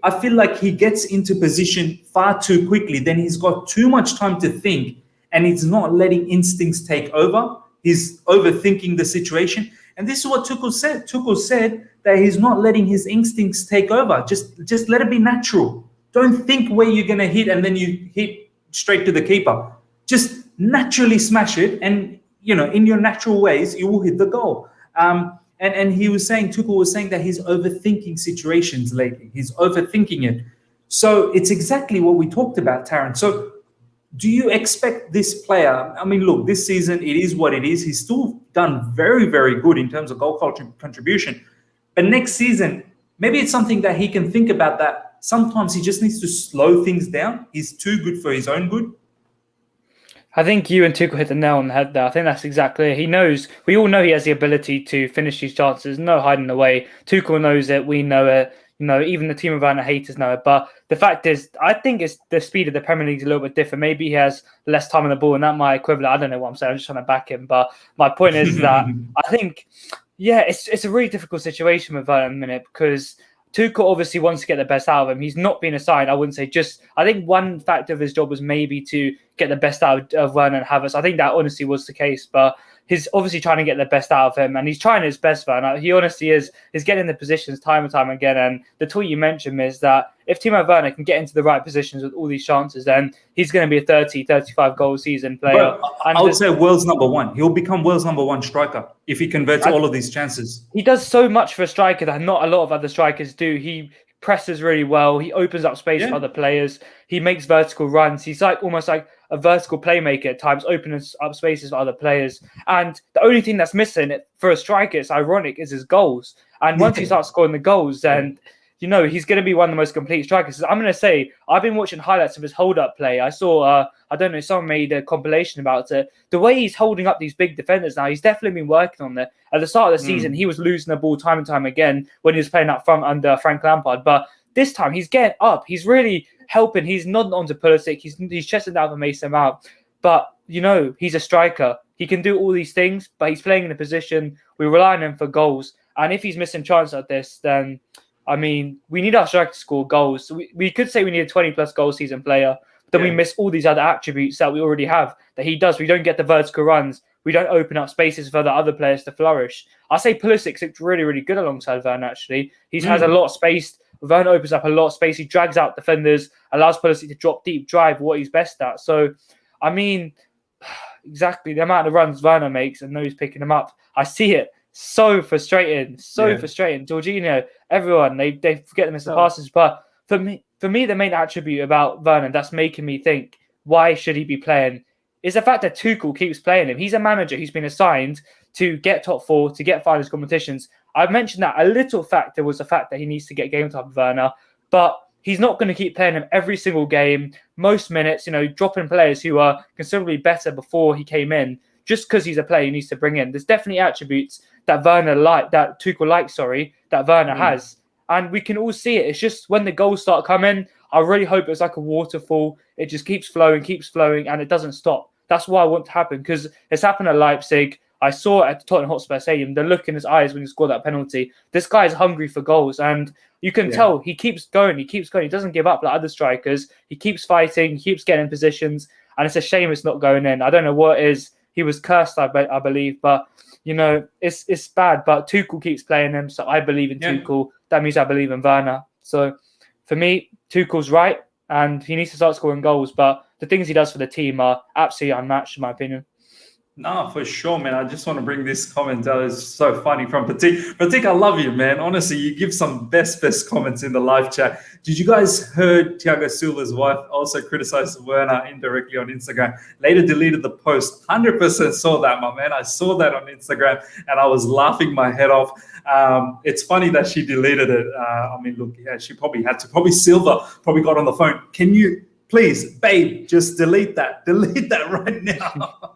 Speaker 1: I feel like he gets into position far too quickly. Then he's got too much time to think, and he's not letting instincts take over. He's overthinking the situation. And this is what Tuchel said. Tuchel said that he's not letting his instincts take over. Just let it be natural. Don't think where you're going to hit and then you hit straight to the keeper. Just naturally smash it, and in your natural ways, you will hit the goal. And Tuchel was saying that he's overthinking situations lately. He's overthinking it. So it's exactly what we talked about, Taron. So do you expect this player? I mean, look, this season it is what it is. He's still done very, very good in terms of goal contribution. But next season, maybe it's something that he can think about, that sometimes he just needs to slow things down. He's too good for his own good.
Speaker 3: I think you and Tuchel hit the nail on the head there. I think that's exactly it. He knows, we all know he has the ability to finish these chances. No hiding away. Tuchel knows it. We know it. Even the Timo Werner haters know it. But the fact is, I think it's the speed of the Premier League is a little bit different. Maybe he has less time on the ball, and that might equivalent. I don't know what I'm saying. I'm just trying to back him. But my point is that I think, it's a really difficult situation with Werner in a minute, because Tuchel obviously wants to get the best out of him. He's not been assigned, I wouldn't say I think one factor of his job was maybe to get the best out of Werner and Havertz. I think that honestly was the case, but he's obviously trying to get the best out of him, and he's trying his best, Werner. He honestly is getting the positions time and time again. And the tweet you mentioned is that if Timo Werner can get into the right positions with all these chances, then he's going to be a 30, 35 goal season player.
Speaker 1: But I would say world's number one. He'll become world's number one striker if he converts all of these chances.
Speaker 3: He does so much for a striker that not a lot of other strikers do. He presses really well. He opens up space for other players. He makes vertical runs. He's almost like a vertical playmaker at times, opening up spaces for other players. And the only thing that's missing for a striker, it's ironic, is his goals. And once he starts scoring the goals, then he's going to be one of the most complete strikers. I'm going to say, I've been watching highlights of his hold-up play. I saw, someone made a compilation about it. The way he's holding up these big defenders now, he's definitely been working on that. At the start of the season, he was losing the ball time and time again when he was playing up front under Frank Lampard. But this time, he's getting up. He's really helping. He's nodding onto Pulisic. He's chesting down for Mason Mount. But, he's a striker. He can do all these things, but he's playing in a position. We rely on him for goals. And if he's missing chances like this, then I mean, we need our striker to score goals. So we could say we need a 20-plus goal season player, but then we miss all these other attributes that we already have that he does. We don't get the vertical runs. We don't open up spaces for the other players to flourish. I say Pulisic looks really, really good alongside Werner, actually. He has a lot of space. Werner opens up a lot of space. He drags out defenders, allows Pulisic to drop deep, drive, what he's best at. So, I mean, exactly the amount of runs Werner makes and knows picking them up. I see it. So frustrating. Frustrating. Jorginho, everyone, they forget to miss the passes. But for me, the main attribute about Werner that's making me think, why should he be playing, is the fact that Tuchel keeps playing him. He's a manager who's been assigned to get top four, to get finals competitions. I've mentioned that a little factor was the fact that he needs to get game time with Werner, but he's not going to keep playing him every single game, most minutes, dropping players who are considerably better before he came in, just because he's a player he needs to bring in. There's definitely attributes that Tuchel likes, that Werner has. And we can all see it. It's just when the goals start coming, I really hope it's like a waterfall. It just keeps flowing, and it doesn't stop. That's what I want to happen, because it's happened at Leipzig. I saw it at Tottenham Hotspur Stadium, the look in his eyes when he scored that penalty. This guy is hungry for goals, and you can tell he keeps going. He doesn't give up like other strikers. He keeps fighting, he keeps getting in positions, and it's a shame it's not going in. I don't know what it is. He was cursed, I believe, but it's bad. But Tuchel keeps playing him, so I believe in Tuchel. That means I believe in Werner. So for me, Tuchel's right, and he needs to start scoring goals. But the things he does for the team are absolutely unmatched, in my opinion.
Speaker 1: No, for sure, man. I just want to bring this comment out. It's so funny from Pratik. Pratik, I love you, man. Honestly, you give some best comments in the live chat. Did you guys heard Thiago Silva's wife also criticized Werner indirectly on Instagram? Later deleted the post. 100% saw that, my man. I saw that on Instagram, and I was laughing my head off. It's funny that she deleted it. Look, she probably had to. Probably Silva probably got on the phone. Can you... Please, babe, just delete that. Delete that right now.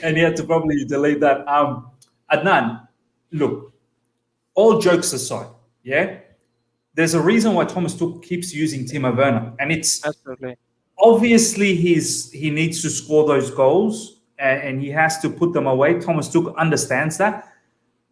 Speaker 1: And he had to probably delete that. Adnan, look, all jokes aside, there's a reason why Thomas Tuchel keeps using Timo Werner. And it's obviously he needs to score those goals and he has to put them away. Thomas Tuchel understands that.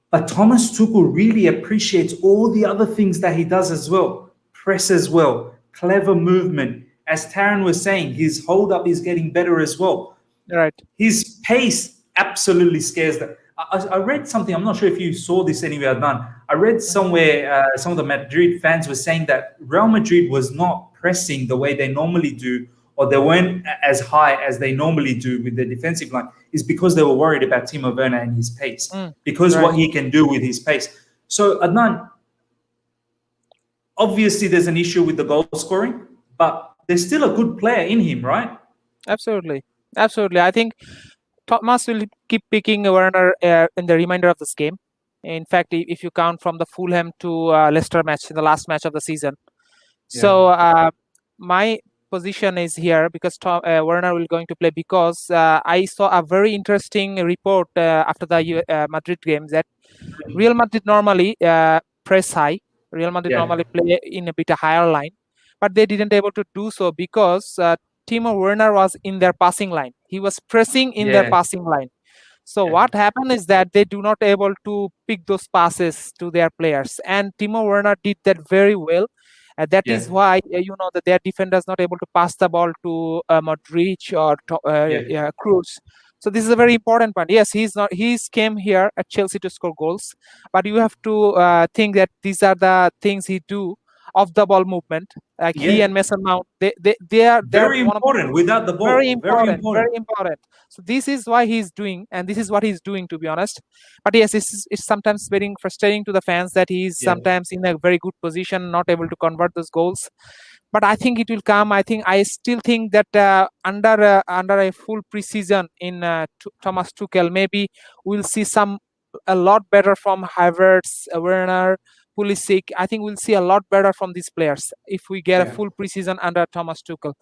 Speaker 1: But Thomas Tuchel really appreciates all the other things that he does as well. Press as well, clever movement. As Taron was saying, his hold-up is getting better as well.
Speaker 4: Right.
Speaker 1: His pace absolutely scares them. I read something, I'm not sure if you saw this anywhere, Adnan. I read somewhere, some of the Madrid fans were saying that Real Madrid was not pressing the way they normally do, or they weren't as high as they normally do with their defensive line, is because they were worried about Timo Werner and his pace, because what he can do with his pace. So, Adnan, obviously there's an issue with the goal scoring, but there's still a good player in him, right?
Speaker 4: Absolutely. I think Thomas will keep picking Werner in the remainder of this game. In fact, if you count from the Fulham to Leicester match, in the last match of the season. So my position is here because Werner will going to play, because I saw a very interesting report after the Madrid game that Real Madrid normally press high. Real Madrid normally play in a bit higher line. But they didn't able to do so because Timo Werner was in their passing line. He was pressing in their passing line. So what happened is that they do not able to pick those passes to their players. And Timo Werner did that very well. That is why, that their defenders not able to pass the ball to Modric or Kroos. So this is a very important point. Yes, he's came here at Chelsea to score goals. But you have to think that these are the things he do off the ball movement, like he and Mason Mount, they are
Speaker 1: very important without the ball.
Speaker 4: Very important. So this is why he's doing, and this is what he's doing, to be honest. But yes, it's sometimes very frustrating to the fans that he's sometimes in a very good position, not able to convert those goals. But I think it will come. I still think that under a full preseason in Thomas Tuchel, maybe we'll see a lot better from Havertz, Werner, Pulisic. I think we'll see a lot better from these players if we get a full preseason under Thomas Tuchel.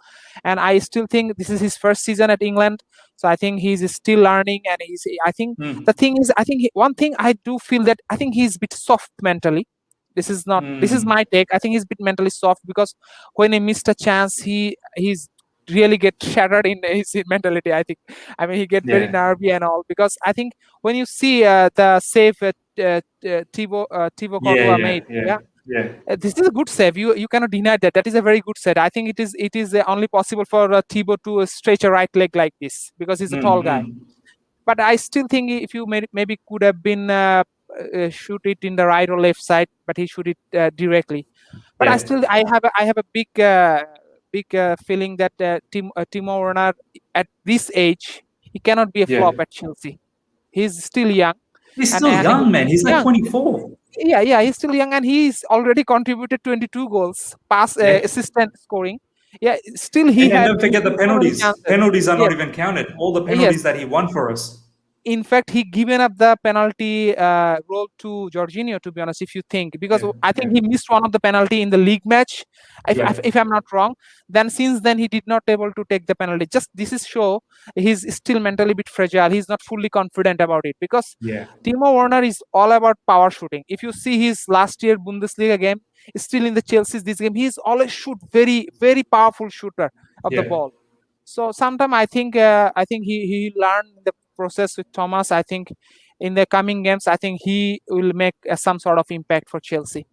Speaker 4: And I still think this is his first season at England, so I think he's still learning. And the thing is, one thing I do feel that I think he's a bit soft mentally. This is my take. I think he's a bit mentally soft because when he missed a chance, he's really get shattered in his mentality. He get very nervy and all, because I think when you see the save Thibaut Courtois made,
Speaker 1: Yeah.
Speaker 4: This is a good save. You cannot deny that. That is a very good save. I think it is only possible for Thibaut to stretch a right leg like this because he's a tall guy. But I still think if you maybe could have been shoot it in the right or left side, but he shoot it directly. But I have a big feeling that Timo Werner at this age, he cannot be a flop at Chelsea. He's still young.
Speaker 1: He's still young, man. He's like
Speaker 4: young.
Speaker 1: 24.
Speaker 4: Yeah, he's still young, and he's already contributed 22 goals, assistant scoring. Yeah, still he
Speaker 1: and don't forget the penalties. Penalties are not even counted. All the penalties that he won for us.
Speaker 4: In fact, he given up the penalty role to Jorginho, to be honest, if you think, because I think he missed one of the penalty in the league match, if I'm not wrong. Then since then, he did not able to take the penalty. Just this is show he's still mentally a bit fragile. He's not fully confident about it because Timo Werner is all about power shooting. If you see his last year Bundesliga game, still in the Chelsea's this game, he's always shoot very, very powerful shooter of the ball. So sometimes I think he learned the process with Thomas. I think in the coming games, I think he will make some sort of impact for Chelsea.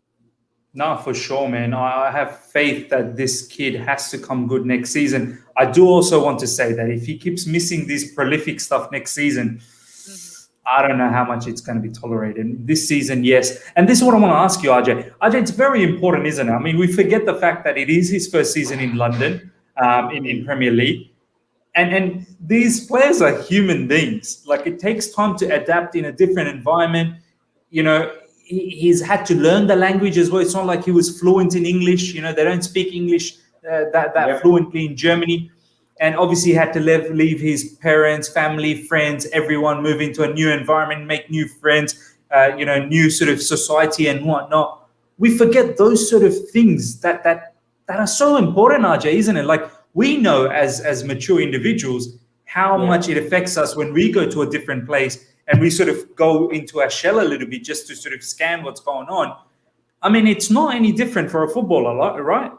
Speaker 1: No, for sure, man. I have faith that this kid has to come good next season. I do also want to say that if he keeps missing this prolific stuff next season, I don't know how much it's going to be tolerated. This season, yes. And this is what I want to ask you, RJ. RJ, it's very important, isn't it? I mean, we forget the fact that it is his first season in London, in Premier League. And these players are human beings. Like, it takes time to adapt in a different environment. You know, he's had to learn the language as well. It's not like he was fluent in English. You know, they don't speak English that fluently in Germany. And obviously he had to leave his parents, family, friends, everyone, move into a new environment, make new friends, new sort of society and whatnot. We forget those sort of things that are so important, RJ, isn't it? Like, we know as mature individuals how much it affects us when we go to a different place and we sort of go into our shell a little bit just to sort of scan what's going on. I mean, it's not any different for a footballer, right?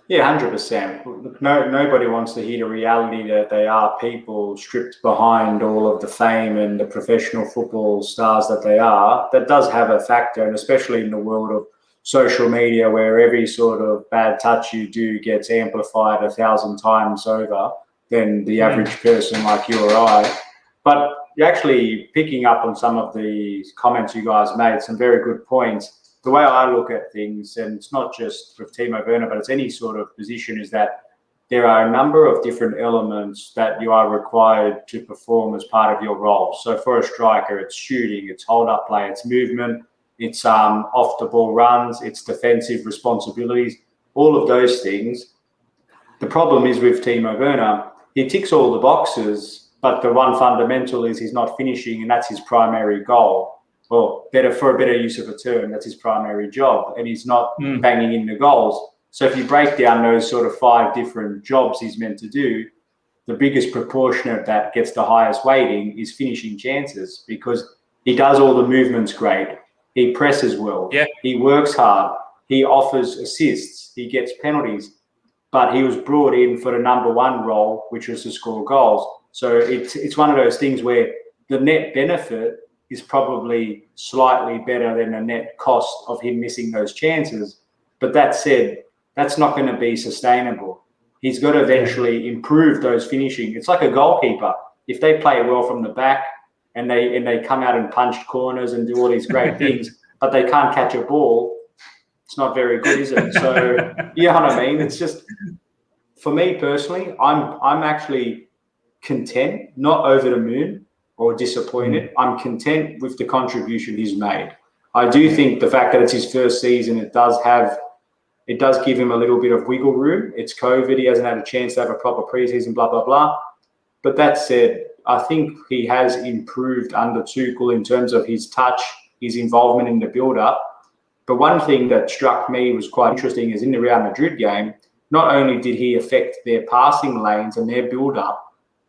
Speaker 2: Yeah, 100%. Nobody wants to hear the reality that they are people stripped behind all of the fame and the professional football stars that they are. That does have a factor, and especially in the world of social media where every sort of bad touch you do gets amplified 1,000 times over than the average person like you or I. But you're actually picking up on some of the comments you guys made, some very good points. The way I look at things, and it's not just with Timo Werner, but it's any sort of position, is that there are a number of different elements that you are required to perform as part of your role. So for a striker, it's shooting, it's hold-up play, it's movement, it's off-the-ball runs, it's defensive responsibilities, all of those things. The problem is with Timo Werner, he ticks all the boxes, but the one fundamental is he's not finishing, and that's his primary goal. Well, for a better use of a term, that's his primary job, and he's not banging in the goals. So if you break down those sort of 5 different jobs he's meant to do, the biggest proportion of that gets the highest weighting is finishing chances, because he does all the movements great. He presses well. Yeah. He works hard. He offers assists. He gets penalties. But he was brought in for the number 1 role, which was to score goals. So it's one of those things where the net benefit is probably slightly better than the net cost of him missing those chances. But that said, that's not going to be sustainable. He's got to eventually improve those finishing. It's like a goalkeeper. If they play well from the back and they come out and punch corners and do all these great things, but they can't catch a ball, it's not very good, is it? So, you know what I mean? It's just, for me personally, I'm actually content, not over the moon or disappointed. I'm content with the contribution he's made. I do think the fact that it's his first season, it does give him a little bit of wiggle room. It's COVID. He hasn't had a chance to have a proper preseason, blah, blah, blah. But that said, I think he has improved under Tuchel in terms of his touch, his involvement in the build-up. But one thing that struck me was quite interesting is in the Real Madrid game, not only did he affect their passing lanes and their build-up,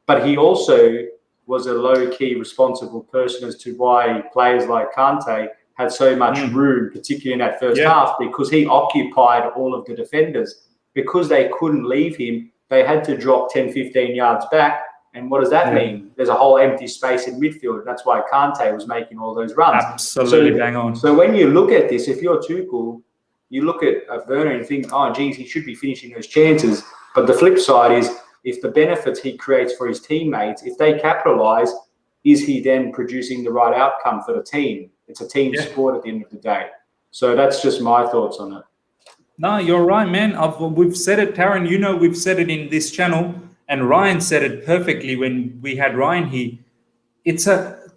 Speaker 2: but he also was a low-key responsible person as to why players like Kante had so much room, particularly in that first half, because he occupied all of the defenders. Because they couldn't leave him, they had to drop 10, 15 yards back. And what does that mean? There's a whole empty space in midfield. That's why Kante was making all those runs.
Speaker 1: Absolutely, bang on.
Speaker 2: So when you look at this, if you're Tuchel, you look at Werner and think, oh, geez, he should be finishing those chances. But the flip side is, if the benefits he creates for his teammates, if they capitalise, is he then producing the right outcome for the team? It's a team sport at the end of the day. So that's just my thoughts on it.
Speaker 1: No, you're right, man. We've said it, Taron. You know, we've said it in this channel, and Ryan said it perfectly when we had Ryan here.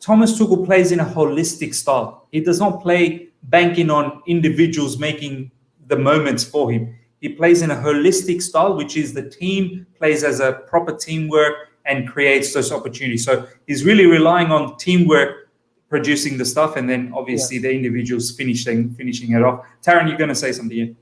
Speaker 1: Thomas Tuchel plays in a holistic style. He does not play banking on individuals making the moments for him. He plays in a holistic style, which is the team plays as a proper teamwork and creates those opportunities. So he's really relying on teamwork producing the stuff, and then obviously the individuals finishing it off. Taron, you're going to say something here?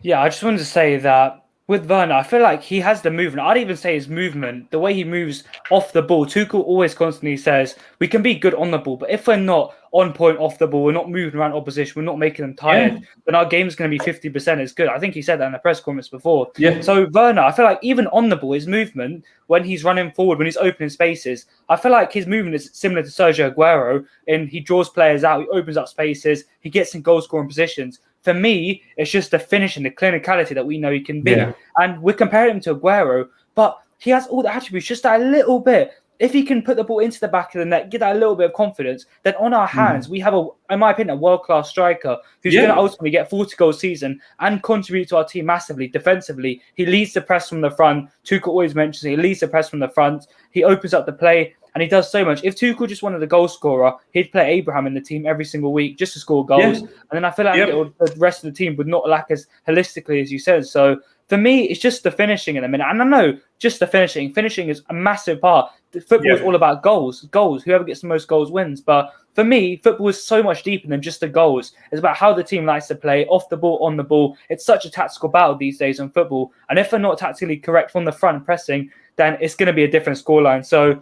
Speaker 3: Yeah, I just wanted to say that with Werner, I feel like he has the movement. I'd even say his movement, the way he moves off the ball. Tuchel always constantly says, we can be good on the ball, but if we're not on point off the ball, we're not moving around opposition, we're not making them tired, then our game's going to be 50% as good. I think he said that in the press conference before.
Speaker 1: Yeah.
Speaker 3: So Werner, I feel like even on the ball, his movement, when he's running forward, when he's opening spaces, I feel like his movement is similar to Sergio Aguero, and he draws players out, he opens up spaces, he gets in goal-scoring positions. For me, it's just the finish and the clinicality that we know he can be.
Speaker 1: Yeah.
Speaker 3: And we're comparing him to Aguero, but he has all the attributes, just that little bit. If he can put the ball into the back of the net, get that little bit of confidence, then on our hands, we have, in my opinion, a world-class striker who's going to ultimately get 40 goals a season and contribute to our team massively defensively. He leads the press from the front. Tuchel always mentions he leads the press from the front. He opens up the play, and he does so much. If Tuchel just wanted a goal scorer, he'd play Abraham in the team every single week just to score goals. And then I feel like the rest of the team would not lack as holistically as you said. So for me, it's just the finishing in a minute. And I know just the finishing. Finishing is a massive part. Football is all about goals. Goals. Whoever gets the most goals wins. But for me, football is so much deeper than just the goals. It's about how the team likes to play, off the ball, on the ball. It's such a tactical battle these days in football. And if they're not tactically correct from the front pressing, then it's going to be a different scoreline. So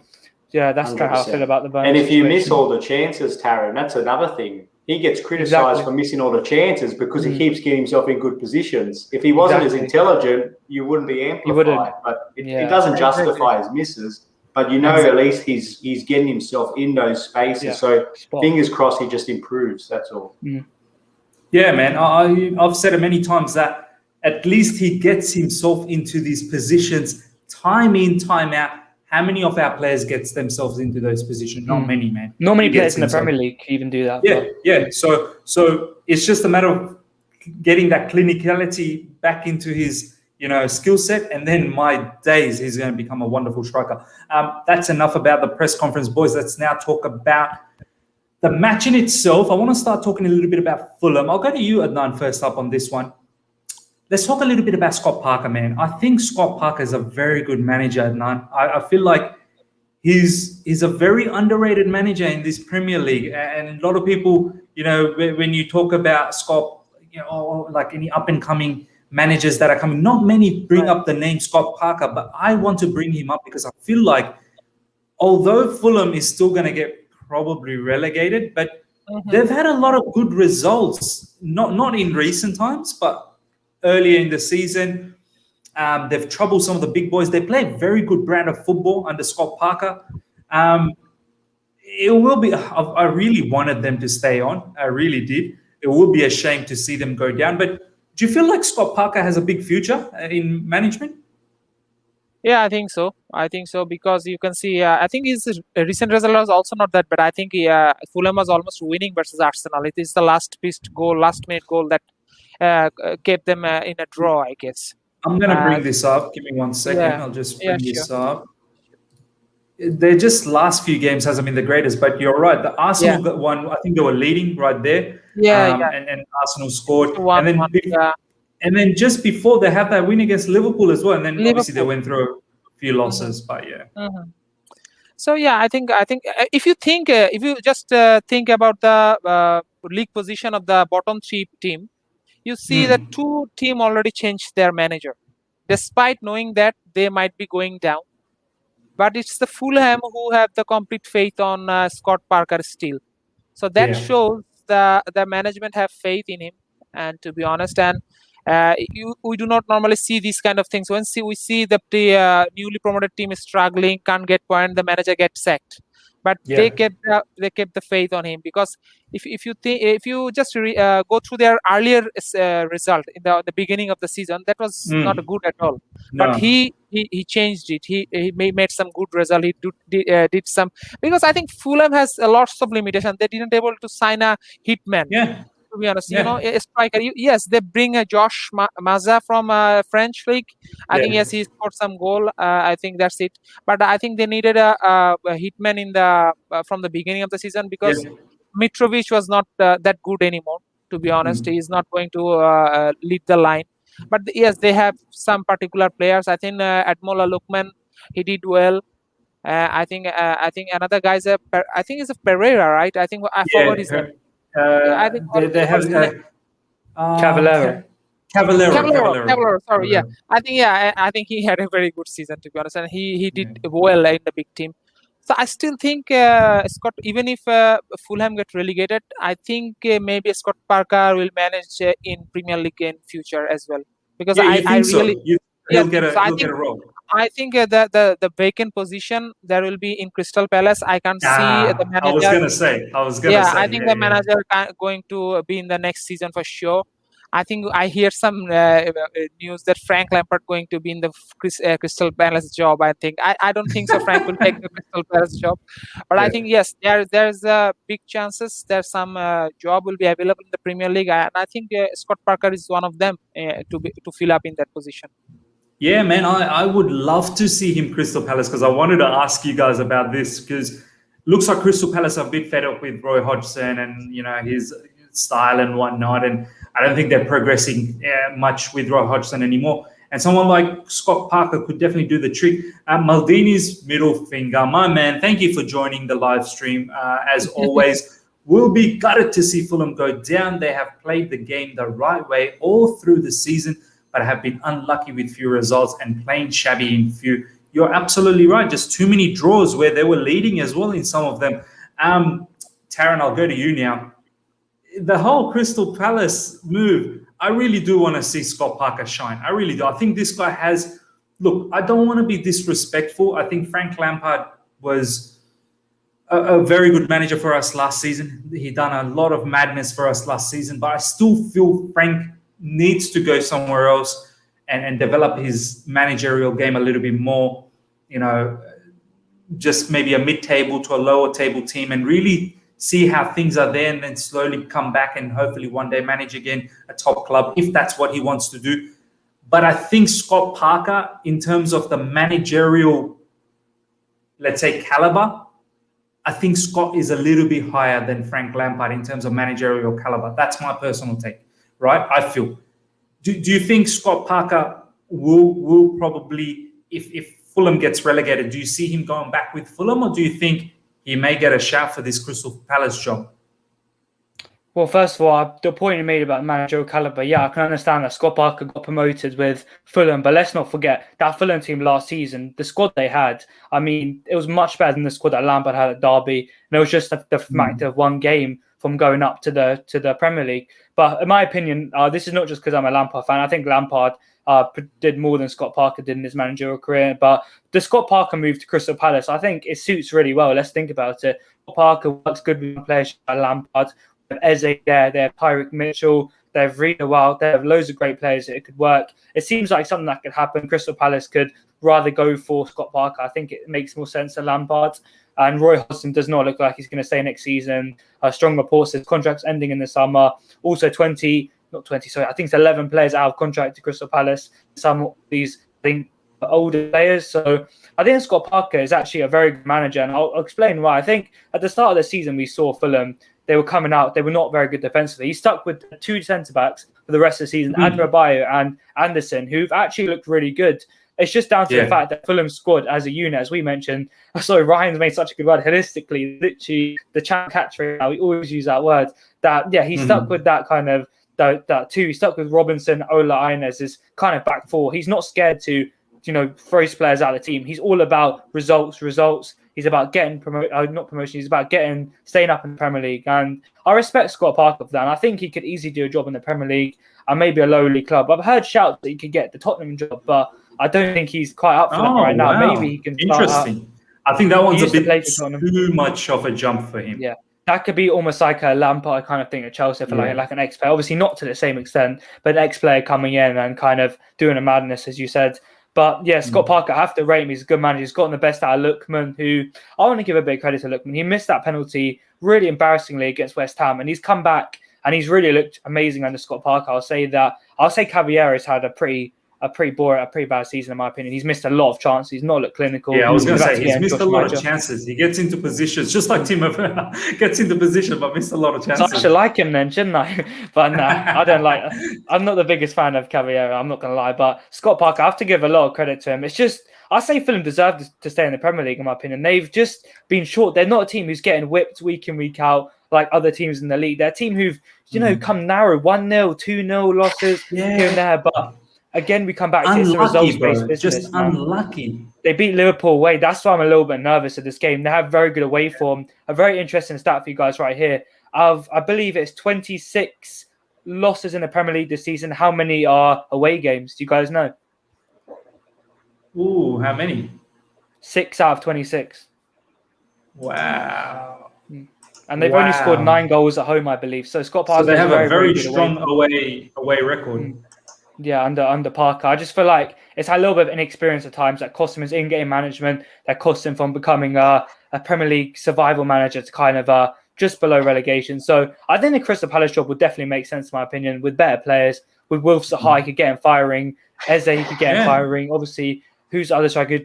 Speaker 3: yeah, that's kind of how I feel about the Werner
Speaker 2: And if you
Speaker 3: situation.
Speaker 2: miss all the chances, Taron, that's another thing. He gets criticised for missing all the chances because he keeps getting himself in good positions. If he wasn't as intelligent, you wouldn't be amplified. But it doesn't justify his misses. But you know, at least he's getting himself in those spaces. So fingers crossed he just improves. That's all.
Speaker 1: Yeah, man. I've said it many times that at least he gets himself into these positions time in, time out. How many of our players gets themselves into those positions? Not many, man.
Speaker 3: Not many players in the Premier League even do that.
Speaker 1: Yeah. So it's just a matter of getting that clinicality back into his, skill set, and then my days, he's going to become a wonderful striker. That's enough about the press conference, boys. Let's now talk about the match in itself. I want to start talking a little bit about Fulham. I'll go to you, Adnan, first up on this one. Let's talk a little bit about Scott Parker, man. I think Scott Parker is a very good manager, Adnan. I feel like he's a very underrated manager in this Premier League. And a lot of people, when you talk about Scott, like any up-and-coming managers that are coming, not many bring up the name Scott Parker, but I want to bring him up because I feel like although Fulham is still going to get probably relegated, but they've had a lot of good results, not in recent times, but earlier in the season. They've troubled some of the big boys. They play a very good brand of football under Scott Parker. It will be, I really wanted them to stay on. I really did. It would be a shame to see them go down. But do you feel like Scott Parker has a big future in management?
Speaker 4: Yeah, I think so. Because you can see, I think his recent result was also not that bad. I think Fulham was almost winning versus Arsenal. It is the last minute goal that kept them in a draw, I guess.
Speaker 1: I'm going to bring this up. Give me 1 second. I'll just bring this up. Their just last few games hasn't been the greatest, but you're right. The Arsenal got one. I think they were leading right there. And Arsenal scored. And then just before they have that win against Liverpool as well. And then obviously they went through a few losses, but
Speaker 4: So I think if you just think about the league position of the bottom three team, you see that two teams already changed their manager, despite knowing that they might be going down. But it's the Fulham who have the complete faith on Scott Parker still. So that shows the management have faith in him. And to be honest, and we do not normally see these kind of things. When we see the newly promoted team is struggling, can't get point, the manager gets sacked. but
Speaker 1: Yeah.
Speaker 4: they kept the faith on him, because if you just go through their earlier result in the beginning of the season, that was not good at all.
Speaker 1: No.
Speaker 4: But he changed it. He made some good result. He did some, because I think Fulham has lots of limitation. They didn't able to sign a hitman.
Speaker 1: Yeah.
Speaker 4: To be honest,
Speaker 1: Yeah.
Speaker 4: a striker. Yes, they bring a Josh Maza from French league. I think yes, he scored some goal. I think that's it. But I think they needed a hitman in the from the beginning of the season, because Mitrovic was not that good anymore. To be honest, he is not going to lead the line. But yes, they have some particular players. I think Admola Lookman, he did well. I think another guy's I think it's a Pereira, right? I think I forgot his name. I think
Speaker 1: they have
Speaker 3: Cavallero.
Speaker 4: Cavallero. Sorry, yeah. I think he had a very good season, to be honest, and he did well in the big team. So I still think Scott, even if Fulham get relegated, I think maybe Scott Parker will manage in Premier League in future as well, because I really
Speaker 1: he'll get a role.
Speaker 4: I think the vacant position there will be in Crystal Palace. I can't see the manager.
Speaker 1: I was gonna say.
Speaker 4: I think the manager going to be in the next season for sure. I think I hear some news that Frank Lampard going to be in the Crystal Palace job. I think I don't think so. Frank will take the Crystal Palace job, but I think yes, there's big chances. There's some job will be available in the Premier League, and I think Scott Parker is one of them to fill up in that position.
Speaker 1: Yeah, man, I would love to see him Crystal Palace, because I wanted to ask you guys about this, because looks like Crystal Palace are a bit fed up with Roy Hodgson and his style and whatnot, and I don't think they're progressing much with Roy Hodgson anymore. And someone like Scott Parker could definitely do the trick. Maldini's middle finger, my man, thank you for joining the live stream. As always, we'll be gutted to see Fulham go down. They have played the game the right way all through the season, but have been unlucky with few results and playing shabby in few. You're absolutely right. Just too many draws where they were leading as well in some of them. Taron, I'll go to you now. The whole Crystal Palace move, I really do want to see Scott Parker shine. I really do. I think this guy has... Look, I don't want to be disrespectful. I think Frank Lampard was a very good manager for us last season. He done a lot of madness for us last season, but I still feel Frank needs to go somewhere else and develop his managerial game a little bit more, just maybe a mid-table to a lower table team, and really see how things are there, and then slowly come back and hopefully one day manage again a top club if that's what he wants to do. But I think Scott Parker, in terms of the managerial, let's say, caliber, I think Scott is a little bit higher than Frank Lampard in terms of managerial caliber. That's my personal take. Right, I feel. Do you think Scott Parker will probably, if Fulham gets relegated, do you see him going back with Fulham, or do you think he may get a shout for this Crystal Palace job?
Speaker 3: Well, first of all, the point you made about managerial caliber, I can understand that Scott Parker got promoted with Fulham, but let's not forget that Fulham team last season, the squad they had, I mean, it was much better than the squad that Lampard had at Derby, and it was just the fact of one game from going up to the Premier League. But in my opinion, this is not just because I'm a Lampard fan. I think Lampard did more than Scott Parker did in his managerial career. But the Scott Parker move to Crystal Palace, I think it suits really well. Let's think about it. Scott Parker works good with players like Lampard. They have Eze there, they have Tyreek Mitchell, they have Rita Wild, they have loads of great players that it could work. It seems like something that could happen. Crystal Palace could rather go for Scott Parker. I think it makes more sense than Lampard. And Roy Hodgson does not look like he's going to stay next season. Strong reports, his contract's ending in the summer. Also, I think it's 11 players out of contract to Crystal Palace. Some of these, I think, are older players. So I think Scott Parker is actually a very good manager. And I'll explain why. I think at the start of the season, we saw Fulham, they were coming out, they were not very good defensively. He stuck with two centre-backs for the rest of the season, Adebayo and Anderson, who've actually looked really good. It's just down to the fact that Fulham's squad as a unit, as we mentioned. Sorry, Ryan's made such a good word. Holistically, literally, the champ catch right now, we always use that word. That he stuck with that kind of that too. He stuck with Robinson, Ola Ines, his kind of back four. He's not scared to throw his players out of the team. He's all about results. He's about getting not promotion. He's about staying up in the Premier League. And I respect Scott Parker for that. And I think he could easily do a job in the Premier League and maybe a low league club. I've heard shouts that he could get the Tottenham job, but I don't think he's quite up for that right now. Maybe he can.
Speaker 1: Interesting. I think that one's a
Speaker 3: used to play
Speaker 1: bit
Speaker 3: for Tottenham.
Speaker 1: too much of a jump for him.
Speaker 3: Yeah, that could be almost like a Lampard kind of thing at Chelsea for like an ex-player. Obviously not to the same extent, but an ex-player coming in and kind of doing a madness, as you said. But yeah, Scott Parker, I have to rate him. He's a good manager. He's gotten the best out of Lookman, who I want to give a bit of credit to Lookman. He missed that penalty really embarrassingly against West Ham, and he's come back and he's really looked amazing under Scott Parker. I'll say Caballero's had a pretty bad season in my opinion. He's missed a lot of chances. He's not looked clinical.
Speaker 1: Yeah, I was going to say he's missed a lot of chances. He gets into positions just like Timo Werner gets into position, but missed a lot of chances.
Speaker 3: So I should like him then, shouldn't I? But no, I don't like. I'm not the biggest fan of Caballero. I'm not going to lie, but Scott Parker, I have to give a lot of credit to him. It's just I say Fulham deserve to stay in the Premier League in my opinion. They've just been short. They're not a team who's getting whipped week in week out like other teams in the league. They're a team who've come narrow, 1-0, 2-0 losses here and there, but. Again, we come back to it's a results-based business.
Speaker 1: Just unlucky.
Speaker 3: They beat Liverpool away. That's why I'm a little bit nervous of this game. They have very good away form. A very interesting stat for you guys right here. I believe it's 26 losses in the Premier League this season. How many are away games? Do you guys know?
Speaker 1: Ooh, how many?
Speaker 3: 6 out of 26.
Speaker 1: Wow.
Speaker 3: And they've only scored 9 goals at home, I believe. So Scott Parker.
Speaker 1: So they have a very strong away record.
Speaker 3: Yeah, under Parker. I just feel like it's a little bit of inexperience at times that cost him his in-game management, that cost him from becoming a Premier League survival manager to kind of just below relegation. So I think the Crystal Palace job would definitely make sense, in my opinion, with better players, with Wolves Zaha, he could get him firing, Eze, he could get him firing. Obviously, who's the other striker?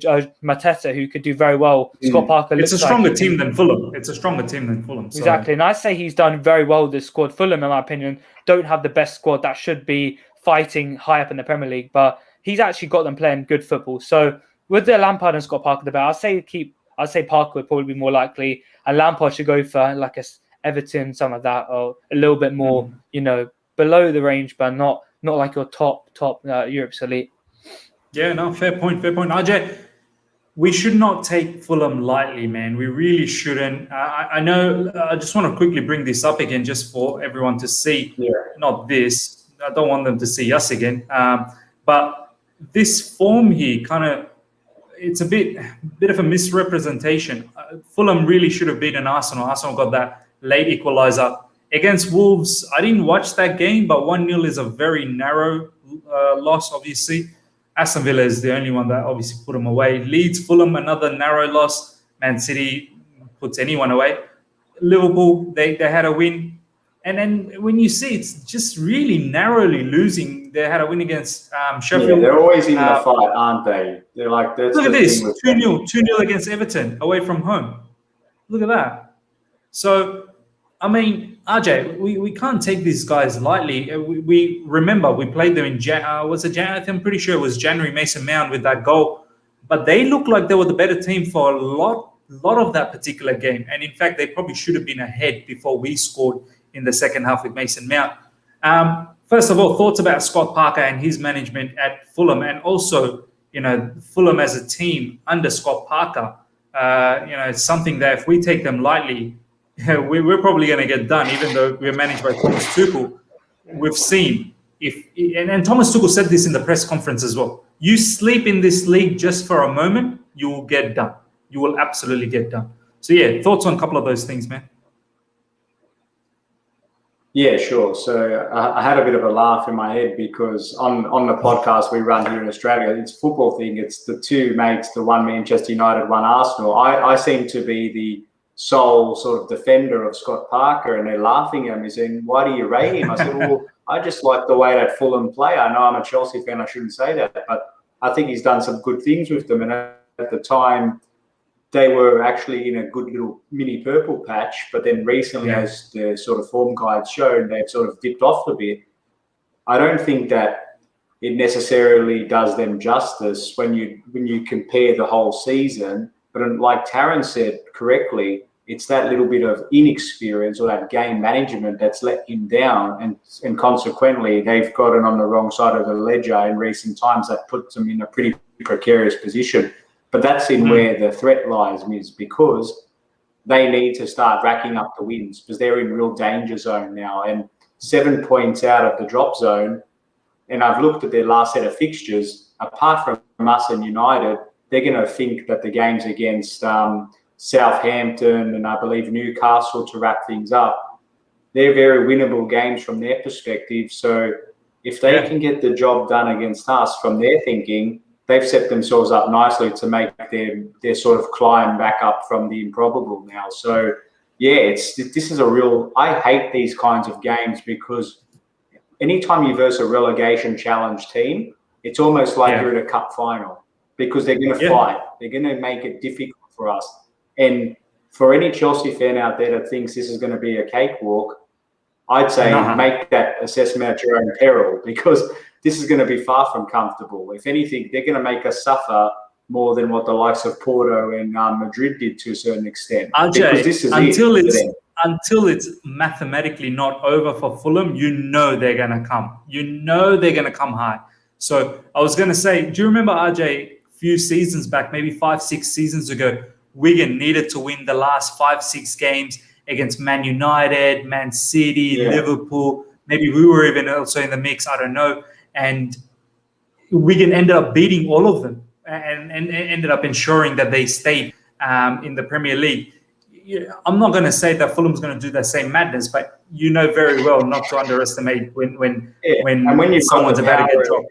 Speaker 3: Mateta, who could do very well. Scott Parker.
Speaker 1: It's a stronger team than Fulham. So.
Speaker 3: Exactly. And I say he's done very well with this squad. Fulham, in my opinion, don't have the best squad that should be fighting high up in the Premier League, but he's actually got them playing good football. So with the Lampard and Scott Parker debate, I'd say Parker would probably be more likely, and Lampard should go for like a Everton, something like that, or a little bit more, below the range, but not like your top Europe's elite.
Speaker 1: Yeah, no, fair point. RJ, we should not take Fulham lightly, man. We really shouldn't. I know. I just want to quickly bring this up again, just for everyone to see. Yeah. Not this. I don't want them to see us again. But this form here, it's a bit of a misrepresentation. Fulham really should have beaten Arsenal. Arsenal got that late equaliser. Against Wolves, I didn't watch that game, but 1-0 is a very narrow loss, obviously. Aston Villa is the only one that obviously put them away. Leeds, Fulham, another narrow loss. Man City puts anyone away. Liverpool, they had a win. And then when you see it's just really narrowly losing, they had a win against Sheffield.
Speaker 2: Yeah, they're always in the fight, aren't they? They're like, that's
Speaker 1: look at this, 2-0 against Everton away from home. Look at that. So, I mean, RJ, we can't take these guys lightly. We remember we played them in January. I'm pretty sure it was January. Mason Mount with that goal, but they looked like they were the better team for a lot of that particular game. And in fact, they probably should have been ahead before we scored in the second half with Mason Mount. First of all, thoughts about Scott Parker and his management at Fulham, and also, Fulham as a team under Scott Parker. It's something that if we take them lightly, we're probably going to get done, even though we're managed by Thomas Tuchel. We've seen and Thomas Tuchel said this in the press conference as well. You sleep in this league just for a moment, you will get done. You will absolutely get done. So yeah, thoughts on a couple of those things, man.
Speaker 2: Yeah, sure. So I had a bit of a laugh in my head because on the podcast we run here in Australia, it's a football thing. It's the two mates, the one Manchester United, one Arsenal. I seem to be the sole sort of defender of Scott Parker, and they're laughing at me saying, why do you rate him? I said, well, I just like the way that Fulham play. I know I'm a Chelsea fan, I shouldn't say that, but I think he's done some good things with them. And at the time, they were actually in a good little mini purple patch, but then recently, as the sort of form guides showed, they've sort of dipped off a bit. I don't think that it necessarily does them justice when you compare the whole season. But like Taron said correctly, it's that little bit of inexperience or that game management that's let him down, and consequently, they've gotten on the wrong side of the ledger in recent times. That puts them in a pretty precarious position. But that's in where the threat lies, Miz, because they need to start racking up the wins because they're in real danger zone now. And 7 points out of the drop zone, and I've looked at their last set of fixtures, apart from us and United, they're going to think that the game's against Southampton and I believe Newcastle to wrap things up. They're very winnable games from their perspective. So if they can get the job done against us from their thinking, they've set themselves up nicely to make their sort of climb back up from the improbable now. So yeah, this is a real. I hate these kinds of games because anytime you verse a relegation challenge team, it's almost like you're at a cup final because they're going to fight. They're going to make it difficult for us. And for any Chelsea fan out there that thinks this is going to be a cakewalk, I'd say make that assessment at your own peril because this is going to be far from comfortable. If anything, they're going to make us suffer more than what the likes of Porto and Madrid did to a certain extent.
Speaker 1: Ajay, this is until it's mathematically not over for Fulham, you know they're going to come. You know they're going to come high. So I was going to say, do you remember, Ajay, a few seasons back, maybe 5-6 seasons ago, Wigan needed to win the last 5-6 games against Man United, Man City, Liverpool. Maybe we were even also in the mix, I don't know. And Wigan ended up beating all of them and ended up ensuring that they stayed in the Premier League. I'm not going to say that Fulham's going to do the same madness, but you know very well not to underestimate when someone's about to get dropped.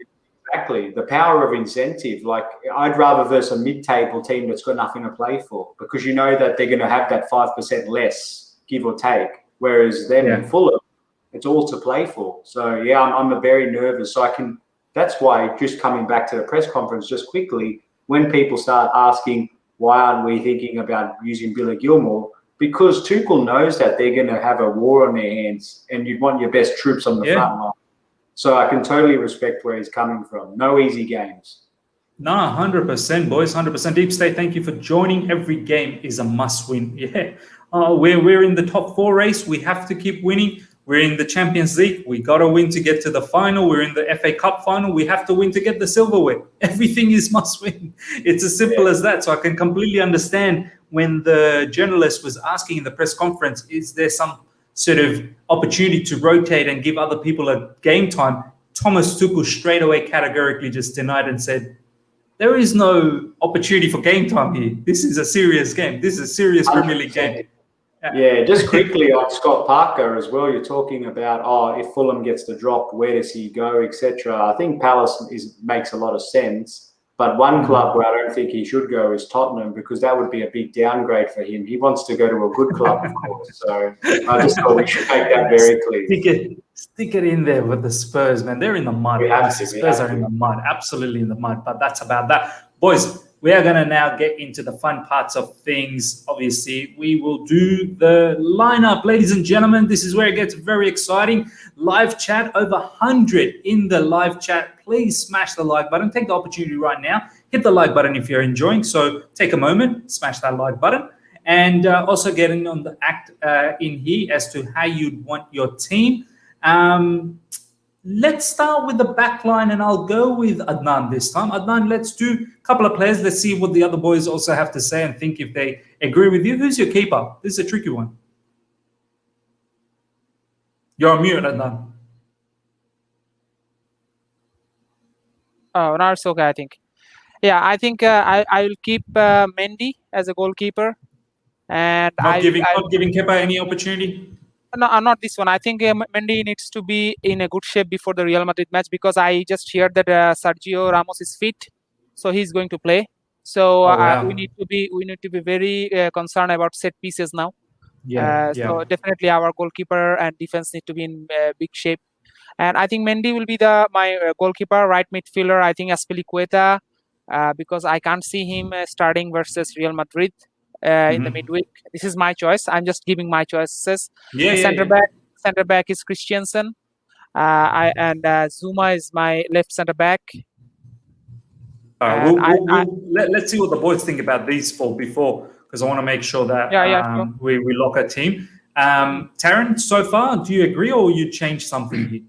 Speaker 2: Exactly. The power of incentive. Like, I'd rather verse a mid-table team that's got nothing to play for because you know that they're going to have that 5% less, give or take. Whereas them in Fulham, it's all to play for. So, yeah, I'm very nervous. So that's why, just coming back to the press conference just quickly, when people start asking, why aren't we thinking about using Billy Gilmore? Because Tuchel knows that they're going to have a war on their hands and you'd want your best troops on the front line. So I can totally respect where he's coming from. No easy games.
Speaker 1: No, 100%, boys, 100%. Deep State, thank you for joining. Every game is a must-win. Yeah, we're in the top 4 race. We have to keep winning. We're in the Champions League. We got to win to get to the final. We're in the FA Cup final. We have to win to get the silverware. Everything is must-win. It's as simple as that. So I can completely understand when the journalist was asking in the press conference, is there some sort of opportunity to rotate and give other people a game time? Thomas Tuchel straight away categorically just denied and said, there is no opportunity for game time here. This is a serious game. This is a serious Premier League game.
Speaker 2: Yeah, just quickly on Scott Parker as well. You're talking about, if Fulham gets the drop, where does he go, etc. I think Palace makes a lot of sense. But one club where I don't think he should go is Tottenham because that would be a big downgrade for him. He wants to go to a good club, of course. So I just thought we should make that very clear.
Speaker 1: Stick it in there with the Spurs, man. They're in the mud. Spurs are in the mud, absolutely in the mud. But that's about that. Boys, we are going to now get into the fun parts of things. Obviously, we will do the lineup. Ladies and gentlemen, this is where it gets very exciting. Live chat, over 100 in the live chat. Please smash the like button. Take the opportunity right now. Hit the like button if you're enjoying. So take a moment, smash that like button. And also get in on the act in here as to how you'd want your team. Let's start with the back line, and I'll go with Adnan this time. Adnan, let's do a couple of players. Let's see what the other boys also have to say and think if they agree with you. Who's your keeper? This is a tricky one. You're on mute, Adnan.
Speaker 4: Oh, no, it's okay, I think. Yeah, I think I will keep Mendy as a goalkeeper. And
Speaker 1: not giving Kepa any opportunity?
Speaker 4: No, not this one. I think Mendy needs to be in a good shape before the Real Madrid match because I just heard that Sergio Ramos is fit, so he's going to play. So we need to be very concerned about set pieces now. So definitely our goalkeeper and defense need to be in big shape. And I think Mendy will be my goalkeeper, right midfielder. I think Azpilicueta because I can't see him starting versus Real Madrid. In the midweek. This is my choice. I'm just giving my choices. Center back is Christiansen. And Zuma is my left center back.
Speaker 1: Let's see what the boys think about these four before, because I want to make sure that sure. we lock a team. Taron, so far, do you agree or you change something here?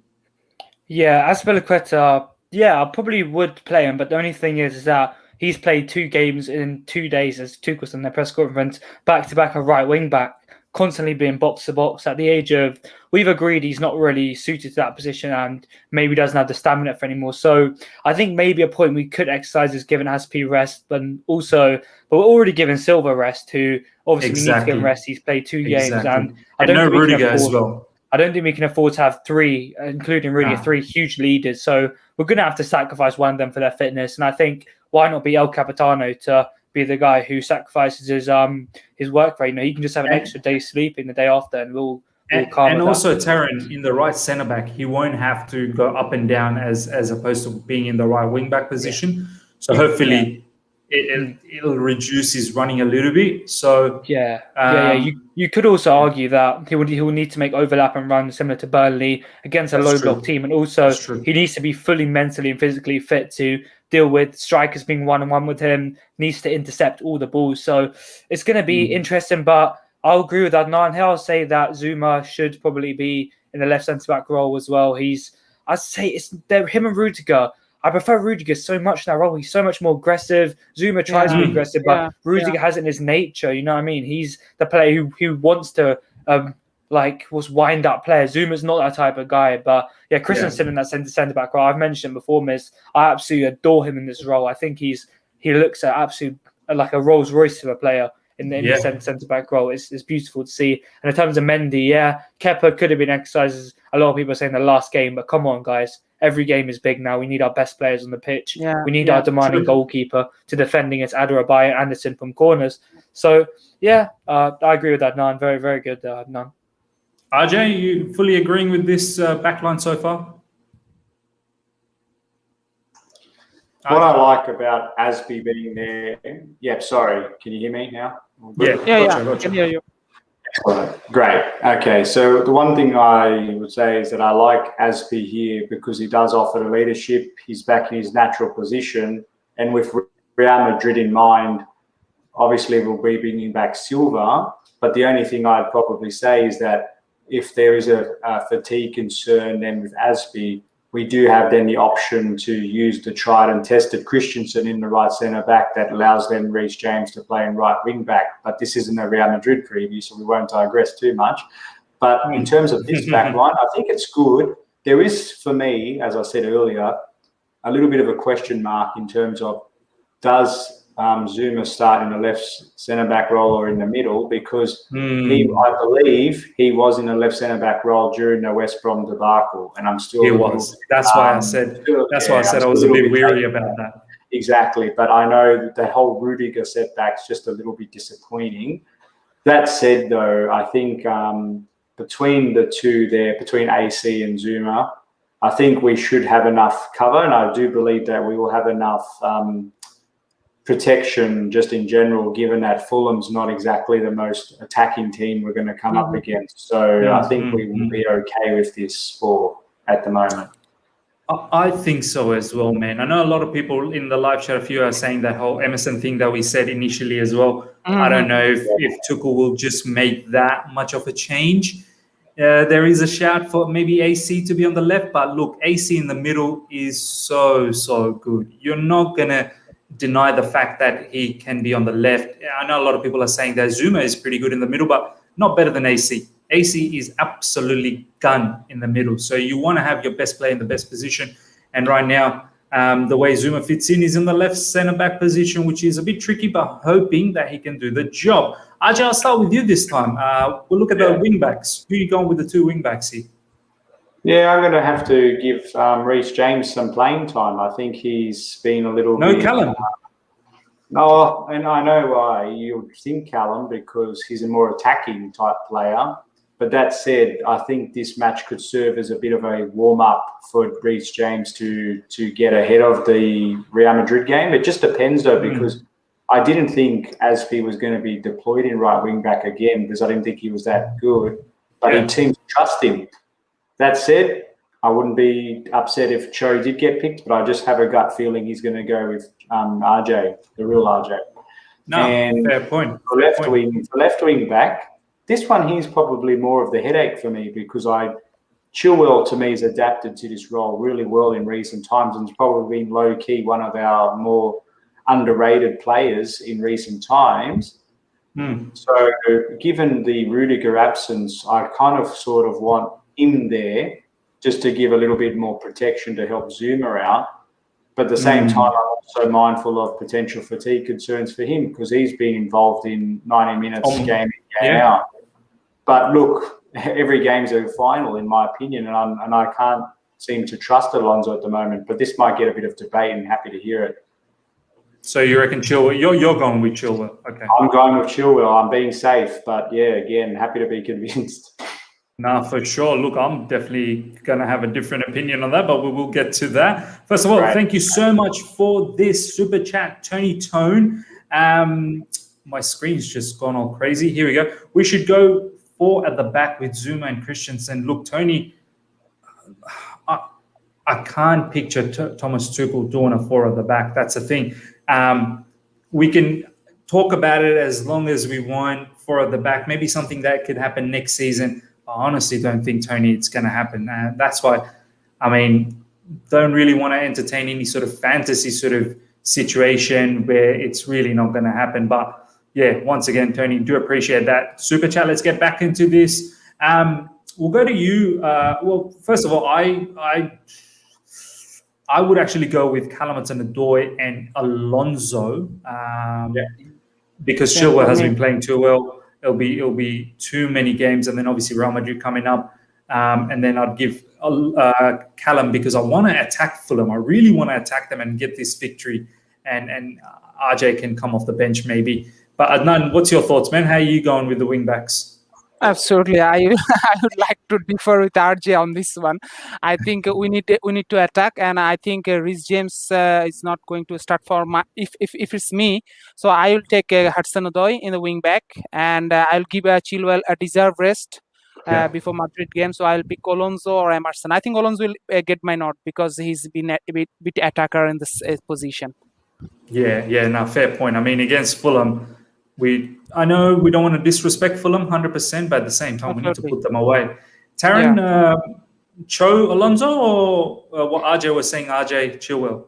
Speaker 3: Yeah, Azpilicueta, I probably would play him, but the only thing is that he's played 2 games in 2 days, as Tuchel said in their press conference, back-to-back a right wing-back. constantly being box to box at the age of, we've agreed he's not really suited to that position and maybe doesn't have the stamina for anymore. So I think maybe a point we could exercise is giving Aspi rest, but we're already giving Silva rest, who obviously we need to give him rest. He's played 2 games, and I don't think
Speaker 1: Rudiger as well.
Speaker 3: I don't think we can afford to have 3, including Rudiger, 3 huge leaders. So we're going to have to sacrifice one of them for their fitness. And I think, why not be El Capitano to be the guy who sacrifices his work rate? He can just have an extra day sleeping the day after, and we'll calm.
Speaker 1: And also, Taron, in the right centre back, he won't have to go up and down as opposed to being in the right wing back position. So hopefully, it'll reduce his running a little bit. So
Speaker 3: you could also argue that he will need to make overlap and run similar to Burnley against a low block team, and also he needs to be fully mentally and physically fit to deal with strikers being 1-on-1 with him. Needs to intercept all the balls. So it's going to be interesting, but I'll agree with Adnan here. I'll say that Zuma should probably be in the left centre back role as well. I'd say it's him and Rudiger. I prefer Rudiger so much in that role. He's so much more aggressive. Zuma tries to be aggressive, but Rudiger has it in his nature. You know what I mean? He's the player who wants to wind up players. Zuma's not that type of guy. But Christensen in that centre back role, I've mentioned him before, Miss. I absolutely adore him in this role. I think he looks at absolute like a Rolls Royce of a player in the centre back role. It's beautiful to see. And in terms of Mendy, Kepa could have been exercises. A lot of people are saying the last game, but come on, guys. Every game is big now. We need our best players on the pitch. We need our demanding goalkeeper to defend against Adorabay and Anderson from corners. So, I agree with Adnan. Very, very good, Adnan.
Speaker 1: RJ, you fully agreeing with this backline so far?
Speaker 2: What I like about Aspi being there... sorry. Can you hear me now?
Speaker 4: Gotcha. I can hear you.
Speaker 2: Great. Okay, so the one thing I would say is that I like Aspi here because he does offer the leadership. He's back in his natural position. And with Real Madrid in mind, obviously we'll be bringing back Silva. But the only thing I'd probably say is that if there is a fatigue concern, then with Aspi, we do have then the option to use the tried and tested Christensen in the right centre-back that allows then Reece James to play in right wing-back. But this isn't a Real Madrid preview, so we won't digress too much. But in terms of this back line, I think it's good. There is, for me, as I said earlier, a little bit of a question mark in terms of does Zuma start in the left centre-back role or in the middle, because I believe he was in the left centre-back role during the West Brom debacle, and I'm still...
Speaker 1: He was. That's why I said I was a bit weary about that.
Speaker 2: Exactly, but I know that the whole Rudiger setback's just a little bit disappointing. That said, though, I think between the two there, between AC and Zuma, I think we should have enough cover, and I do believe that we will have enough... protection just in general, given that Fulham's not exactly the most attacking team we're going to come up against. So I think we will be okay with this at the moment.
Speaker 1: I think so as well, man. I know a lot of people in the live chat, a few are saying that whole Emerson thing that we said initially as well. I don't know if Tuchel will just make that much of a change. There is a shout for maybe AC to be on the left, but look, AC in the middle is so good. You're not going to deny the fact that he can be on the left. I know a lot of people are saying that Zuma is pretty good in the middle, but not better than AC. AC is absolutely gun in the middle. So you want to have your best player in the best position. And right now, the way Zuma fits in is in the left centre-back position, which is a bit tricky, but hoping that he can do the job. Ajay, I'll start with you this time. We'll look at the wing-backs. Who are you going with the two wing-backs here?
Speaker 2: Yeah, I'm going to have to give Reece James some playing time. I think he's been a little bit...
Speaker 1: No Callum.
Speaker 2: No, and I know why you think Callum, because he's a more attacking type player. But that said, I think this match could serve as a bit of a warm-up for Reece James to get ahead of the Real Madrid game. It just depends, though, because I didn't think Aspi was going to be deployed in right wing-back again, because I didn't think he was that good. But he seems to trust him. That said, I wouldn't be upset if Cho did get picked, but I just have a gut feeling he's going to go with RJ, the real RJ.
Speaker 1: No, and fair point.
Speaker 2: For left wing back, this one here's probably more of the headache for me, because Chilwell to me has adapted to this role really well in recent times, and has probably been low key one of our more underrated players in recent times. So given the Rudiger absence, I kind of sort of want him there just to give a little bit more protection to help Zuma out. But at the same time, I'm also mindful of potential fatigue concerns for him because he's been involved in 90 minutes game in, game out. But look, every game's a final, in my opinion, and I can't seem to trust Alonso at the moment. But this might get a bit of debate, and happy to hear it.
Speaker 1: So you reckon Chilwell? You're going with Chilwell, okay?
Speaker 2: I'm going with Chilwell. I'm being safe, but yeah, again, happy to be convinced.
Speaker 1: No, for sure. Look, I'm definitely going to have a different opinion on that, but we will get to that. First of all, thank you so much for this super chat, Tony Tone. My screen's just gone all crazy. Here we go. We should go 4 at the back with Zuma and Christensen. Look, Tony, I can't picture Thomas Tuchel doing a 4 at the back. That's the thing. We can talk about it as long as we want, 4 at the back. Maybe something that could happen next season. I honestly don't think, Tony, it's going to happen. That's why, I mean, don't really want to entertain any sort of fantasy sort of situation where it's really not going to happen. But yeah, once again, Tony, do appreciate that. Super chat, let's get back into this. We'll go to you. Well, first of all, I would actually go with Callum Hudson-Odoi and Alonso because Chilwell has been playing too well. It'll be too many games, and then obviously Real Madrid coming up, and then I'd give Callum because I want to attack Fulham. I really want to attack them and get this victory, and RJ can come off the bench maybe. But Adnan, what's your thoughts, man? How are you going with the wing backs?
Speaker 4: Absolutely, I would like to differ with RJ on this one. I think we need to attack, and I think Reece James is not going to start for my if it's me. So I will take Hudson-Odoi in the wing back, and I'll give Chilwell a deserved rest before Madrid game. So I'll pick Alonso or Emerson. I think Alonso will get my nod because he's been a bit attacker in this position. Yeah,
Speaker 1: no, fair point. I mean, against Fulham, I know we don't want to disrespect Fulham 100%, but at the same time, we need to put them away. Taron, Cho Alonso, or what RJ was saying, RJ Chilwell?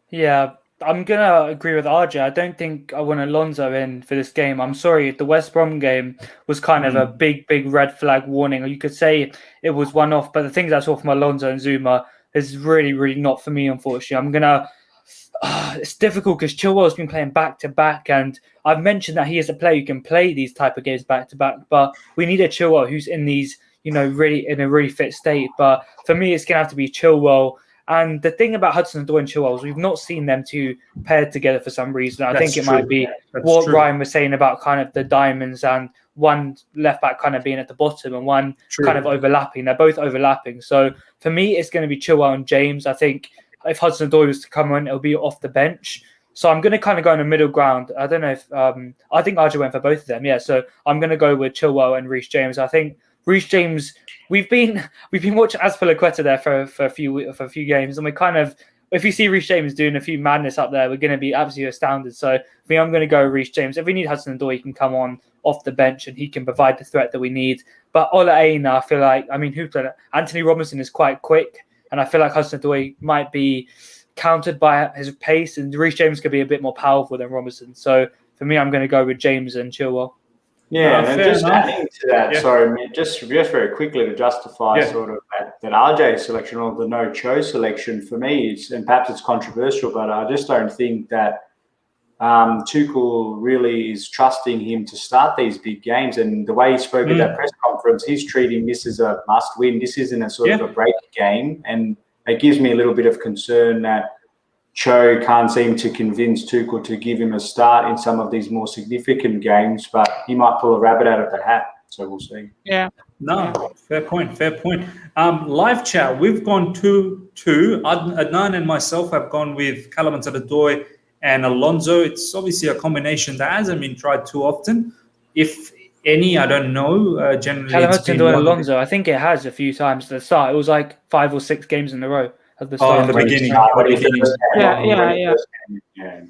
Speaker 3: Yeah, I'm going to agree with RJ. I don't think I want Alonso in for this game. I'm sorry, the West Brom game was kind of a big red flag warning. Or you could say it was one-off, but the things I saw from Alonso and Zuma is really not for me, unfortunately. I'm going to... it's difficult because Chilwell's been playing back-to-back, and I've mentioned that he is a player who can play these type of games back-to-back, but we need a Chilwell who's in these, really in a really fit state. But for me, it's going to have to be Chilwell. And the thing about Hudson-Odoi and Chilwell is we've not seen them two paired together for some reason. I think it might be what Ryan was saying about kind of the diamonds and one left-back kind of being at the bottom and one kind of overlapping. They're both overlapping. So for me, it's going to be Chilwell and James. I think if Hudson-Odoi was to come on, it'll be off the bench. So I'm going to kind of go in the middle ground. I don't know if I think RJ went for both of them. Yeah, so I'm going to go with Chilwell and Reece James. I think Reece James. We've been watching Azpilicueta there for a few games, and we kind of, if you see Reece James doing a few madness up there, we're going to be absolutely astounded. So for me, I'm going to go Reece James. If we need Hudson-Odoi, he can come on off the bench and he can provide the threat that we need. But Ola Aina, I feel like, I mean, who played it? Anthony Robinson is quite quick. And I feel like Hudson-Odoi might be countered by his pace, and Reece James could be a bit more powerful than Robinson. So for me, I'm going to go with James and Chilwell.
Speaker 2: Yeah, and just adding to that, sorry, just very quickly to justify sort of that RJ selection or the no Cho selection for me, and perhaps it's controversial, but I just don't think that Tuchel really is trusting him to start these big games. And the way he spoke at that press conference, he's treating this as a must-win. This isn't a sort of a break game. And it gives me a little bit of concern that Cho can't seem to convince Tuchel to give him a start in some of these more significant games, but he might pull a rabbit out of the hat. So we'll see.
Speaker 4: Yeah.
Speaker 1: No, fair point. Live chat, we've gone 2-2. Adnan and myself have gone with Callum Hudson-Odoi and Alonso. It's obviously a combination that hasn't been tried too often. If any, I don't know. Generally,
Speaker 3: Callum Hudson-Odoi and Alonso, I think it has a few times at the start. It was like 5 or 6 games in a row at the start.
Speaker 1: In the beginning.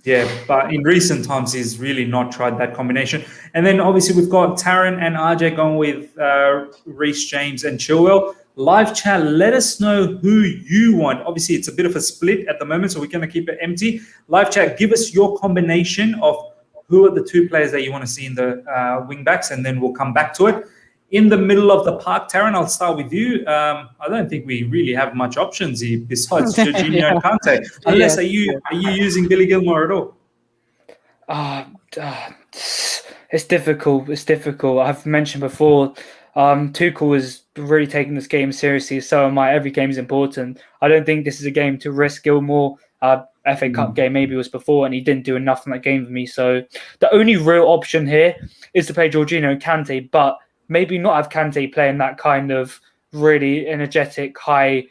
Speaker 1: Yeah, but in recent times, he's really not tried that combination. And then obviously we've got Taron and RJ going with Reece James and Chilwell. Live chat, let us know who you want. Obviously, it's a bit of a split at the moment, so we're going to keep it empty. Live chat, give us your combination of who are the two players that you want to see in the wing backs, and then we'll come back to it. In the middle of the park, Taron, I'll start with you. I don't think we really have much options here besides Jorginho and Kante. Unless are you using Billy Gilmore at all?
Speaker 3: It's difficult. It's difficult. I've mentioned before, Tuchel is really taking this game seriously. So am I. Every game is important. I don't think this is a game to risk Gilmore. FA Cup game maybe was before, and he didn't do enough in that game for me. So the only real option here is to play Jorginho and Kante, but maybe not have Kante playing that kind of really energetic, high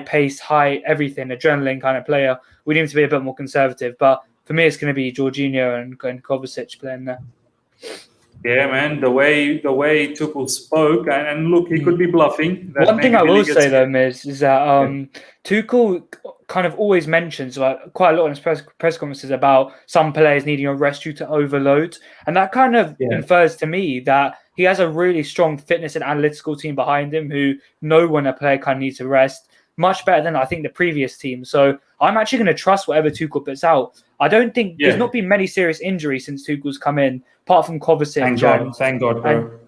Speaker 3: pace, high everything, adrenaline kind of player. We need to be a bit more conservative. But for me, it's going to be Jorginho and Kovacic playing there.
Speaker 1: Yeah, man. The way Tuchel spoke, and look, he could be bluffing.
Speaker 3: One thing I will say though, Miz, is that Tuchel kind of always mentions quite a lot in his press conferences about some players needing a rest due to overload, and that kind of infers to me that he has a really strong fitness and analytical team behind him who know when a player kind of needs to rest much better than I think the previous team. So I'm actually going to trust whatever Tuchel puts out. I don't think there's not been many serious injuries since Tuchel's come in, apart from Kovacic.
Speaker 1: Thank God, bro.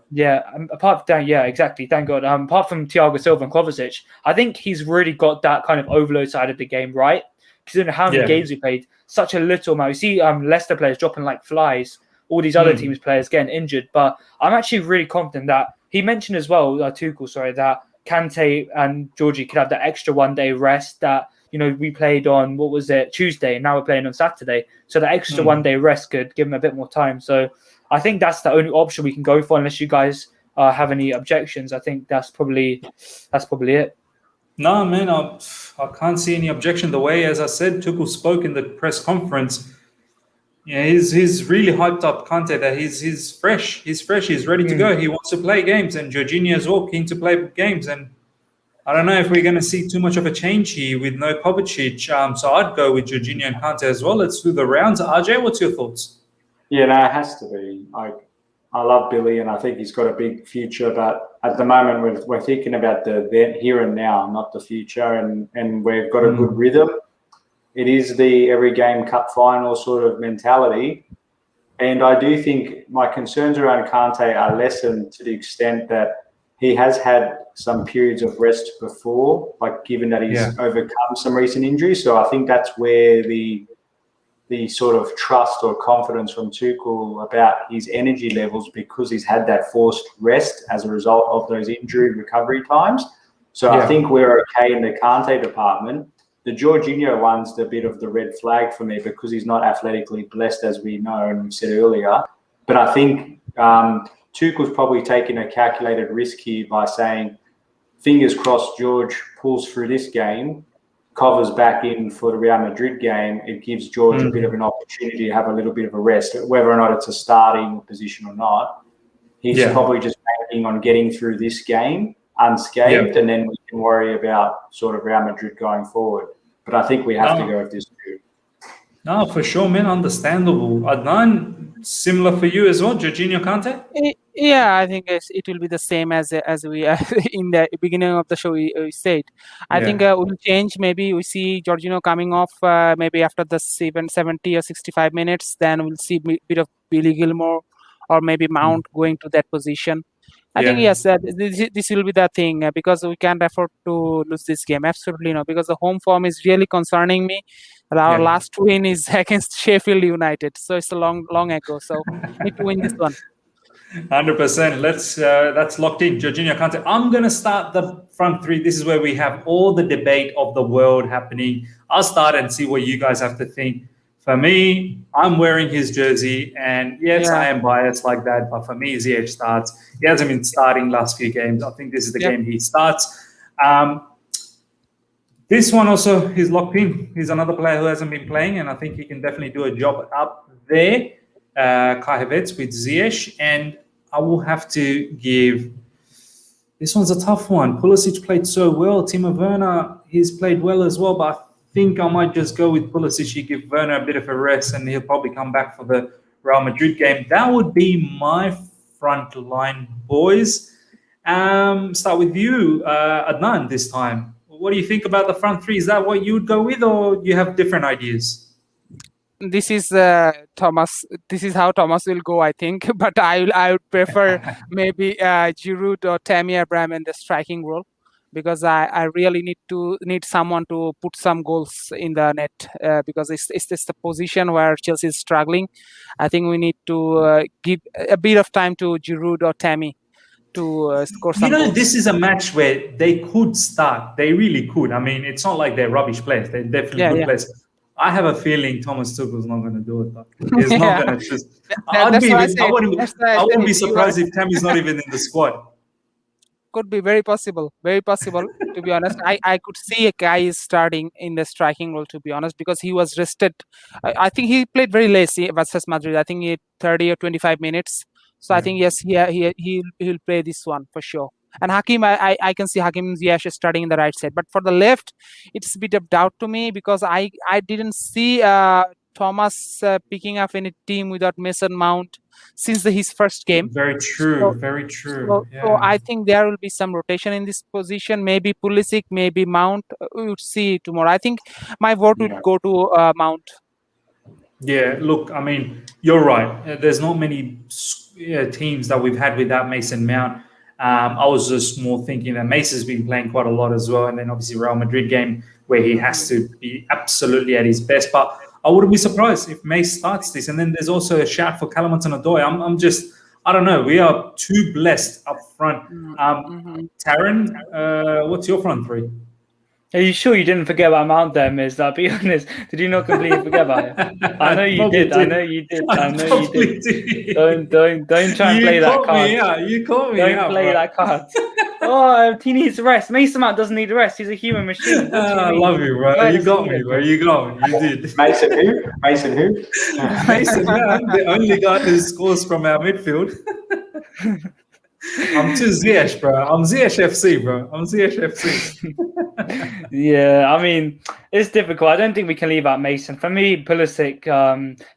Speaker 3: Apart from that, exactly. Thank God. Apart from Thiago Silva and Kovacic, I think he's really got that kind of overload side of the game right. Considering how many games we played, such a little amount. You see, Leicester players dropping like flies. All these other teams' players getting injured, but I'm actually really confident that he mentioned as well, Tuchel, that Kante and Georgie could have that extra 1 day rest that, we played on, Tuesday, and now we're playing on Saturday. So the extra 1 day rest could give him a bit more time. So I think that's the only option we can go for, unless you guys have any objections. I think that's probably it.
Speaker 1: No, man, I can't see any objection. The way, as I said, Tuchel spoke in the press conference. Yeah, he's really hyped up Kante that he's fresh. He's fresh. He's ready to go. He wants to play games, and Jorginho as well, keen to play games. And I don't know if we're going to see too much of a change here with no Kovacic. So I'd go with Jorginho and Kante as well. Let's do the rounds. RJ, what's your thoughts?
Speaker 2: Yeah, no, it has to be. I love Billy, and I think he's got a big future. But at the moment, we're thinking about the here and now, not the future. And we've got a good rhythm. It is the every game cup final sort of mentality. And I do think my concerns around Kante are lessened to the extent that he has had some periods of rest before, like given that he's overcome some recent injuries. So I think that's where the sort of trust or confidence from Tuchel about his energy levels, because he's had that forced rest as a result of those injury recovery times. So I think we're okay in the Kante department. The Jorginho one's the bit of the red flag for me because he's not athletically blessed, as we know and we said earlier. But I think Tuchel's probably taking a calculated risk here by saying, fingers crossed, George pulls through this game, covers back in for the Real Madrid game. It gives George a bit of an opportunity to have a little bit of a rest, whether or not it's a starting position or not. He's probably just banking on getting through this game unscathed, and then we can worry about sort of Real Madrid going forward. But I think we have to go with this too.
Speaker 1: No, for sure, man. Understandable. Adnan, similar for you as well, Jorginho Kante?
Speaker 4: Yeah, I think it will be the same as we in the beginning of the show we said. I think we'll change. Maybe we see Jorginho coming off maybe after the 70 or 65 minutes. Then we'll see a bit of Billy Gilmore or maybe Mount going to that position. I think, yes, this will be the thing because we can't afford to lose this game. Absolutely no, because the home form is really concerning me. Our last win is against Sheffield United. So it's a long ago. So need to win this one.
Speaker 1: 100%. That's locked in. Jorginho Kante. I'm going to start the front three. This is where we have all the debate of the world happening. I'll start and see what you guys have to think. For me, I'm wearing his jersey, and yes, I am biased like that, but for me, Ziyech starts. He hasn't been starting last few games. I think this is the game he starts. This one also, he's locked in. He's another player who hasn't been playing, and I think he can definitely do a job up there. Kai Havertz with Ziyech, and I will have to give... This one's a tough one. Pulisic played so well. Timo Werner, he's played well as well, but I think I might just go with Pulisic, give Werner a bit of a rest, and he'll probably come back for the Real Madrid game. That would be my front line, boys. Start with you, Adnan, this time. What do you think about the front three? Is that what you would go with, or you have different ideas?
Speaker 4: this is Thomas. This is how Thomas will go, I think. But I would prefer maybe Giroud or Tammy Abraham in the striking role, because I really need someone to put some goals in the net, because it's the position where Chelsea is struggling. I think we need to give a bit of time to Giroud or Tammy to score some goals.
Speaker 1: This is a match where they could start. They really could. I mean, it's not like they're rubbish players. They're definitely good players. I have a feeling Thomas Tuchel's not going to do it, though. He's not going to just. I wouldn't be surprised if Tammy's not even in the squad.
Speaker 4: Could be very possible, to be honest. I could see a guy starting in the striking role, to be honest, because he was rested. I think he played very less versus Madrid. I think he had 30 or 25 minutes. So I think, yes, he'll play this one for sure. And Hakim, I can see Hakim Ziyech starting in the right side. But for the left, it's a bit of doubt to me, because I didn't see Thomas picking up any team without Mason Mount since his first game.
Speaker 1: Very true, very true.
Speaker 4: So I think there will be some rotation in this position. Maybe Pulisic, maybe Mount. We would see tomorrow. I think my vote would go to Mount.
Speaker 1: Yeah, look, I mean, you're right. There's not many teams that we've had without Mason Mount. I was just more thinking that Mason's been playing quite a lot as well. And then obviously Real Madrid game where he has to be absolutely at his best. But I wouldn't be surprised if Mace starts this. And then there's also a shout for Callum Hudson-Odoi. I don't know. We are too blessed up front. Taron, what's your front three?
Speaker 3: Are you sure you didn't forget about Mount there, Miz? Like, be honest. Did you not completely forget about him? I know you did. I know you did. Don't try and play that card.
Speaker 1: You caught me
Speaker 3: Don't play that card. Oh, he needs rest. Mason Mount doesn't need rest. He's a human machine.
Speaker 1: I love you, bro. You got me, bro. You got me. You did.
Speaker 2: Mason who? Mason
Speaker 1: Mount, the only guy who scores from our midfield. I'm too Ziyech, bro. I'm Ziyech FC, bro. I'm Ziyech FC.
Speaker 3: Yeah, I mean, it's difficult. I don't think we can leave out Mason. For me, Pulisic,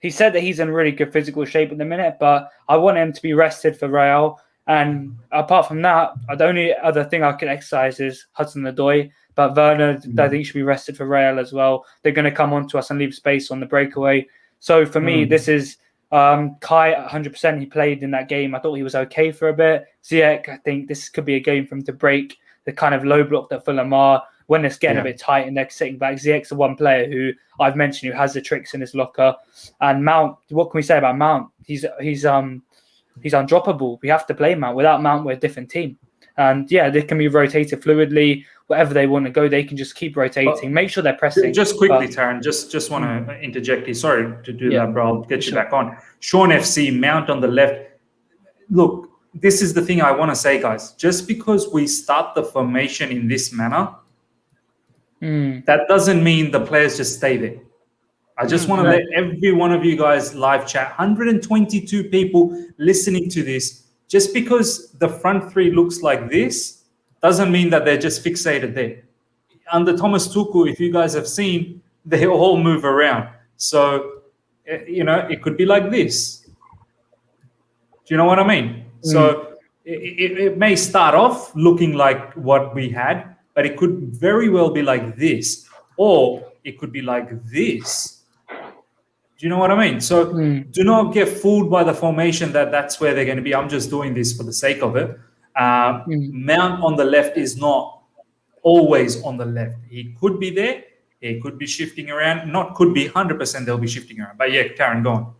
Speaker 3: he said that he's in really good physical shape at the minute, but I want him to be rested for Real. And apart from that, the only other thing I can exercise is Hudson-Odoi. But Werner, I think, should be rested for Real as well. They're going to come on to us and leave space on the breakaway. So for me, this is Kai 100%. He played in that game. I thought he was okay for a bit. Ziyech, I think this could be a game for him to break the kind of low block that Fulham are when it's getting a bit tight and they're sitting back. Ziyech's the one player who I've mentioned who has the tricks in his locker. And Mount, what can we say about Mount? He's undroppable. We have to play Mount. Without Mount, we're a different team. And they can be rotated fluidly. Wherever they want to go, they can just keep rotating. Make sure they're pressing.
Speaker 1: Just quickly, Taron, just want to interject here. Sorry to do that, bro. I'll get you back on. Sean FC, Mount on the left. Look, this is the thing I want to say, guys. Just because we start the formation in this manner, that doesn't mean the players just stay there. I just want to let every one of you guys live chat, 122 people listening to this. Just because the front three looks like this doesn't mean that they're just fixated there. Under Thomas Tuchel, if you guys have seen, they all move around. So, it could be like this. Do you know what I mean? So it may start off looking like what we had, but it could very well be like this, or it could be like this. Do you know what I mean? So do not get fooled by the formation that's where they're going to be. I'm just doing this for the sake of it. Mount on the left is not always on the left. He could be there. He could be shifting around. Not could be, 100% they'll be shifting around. But yeah, Taron, go on.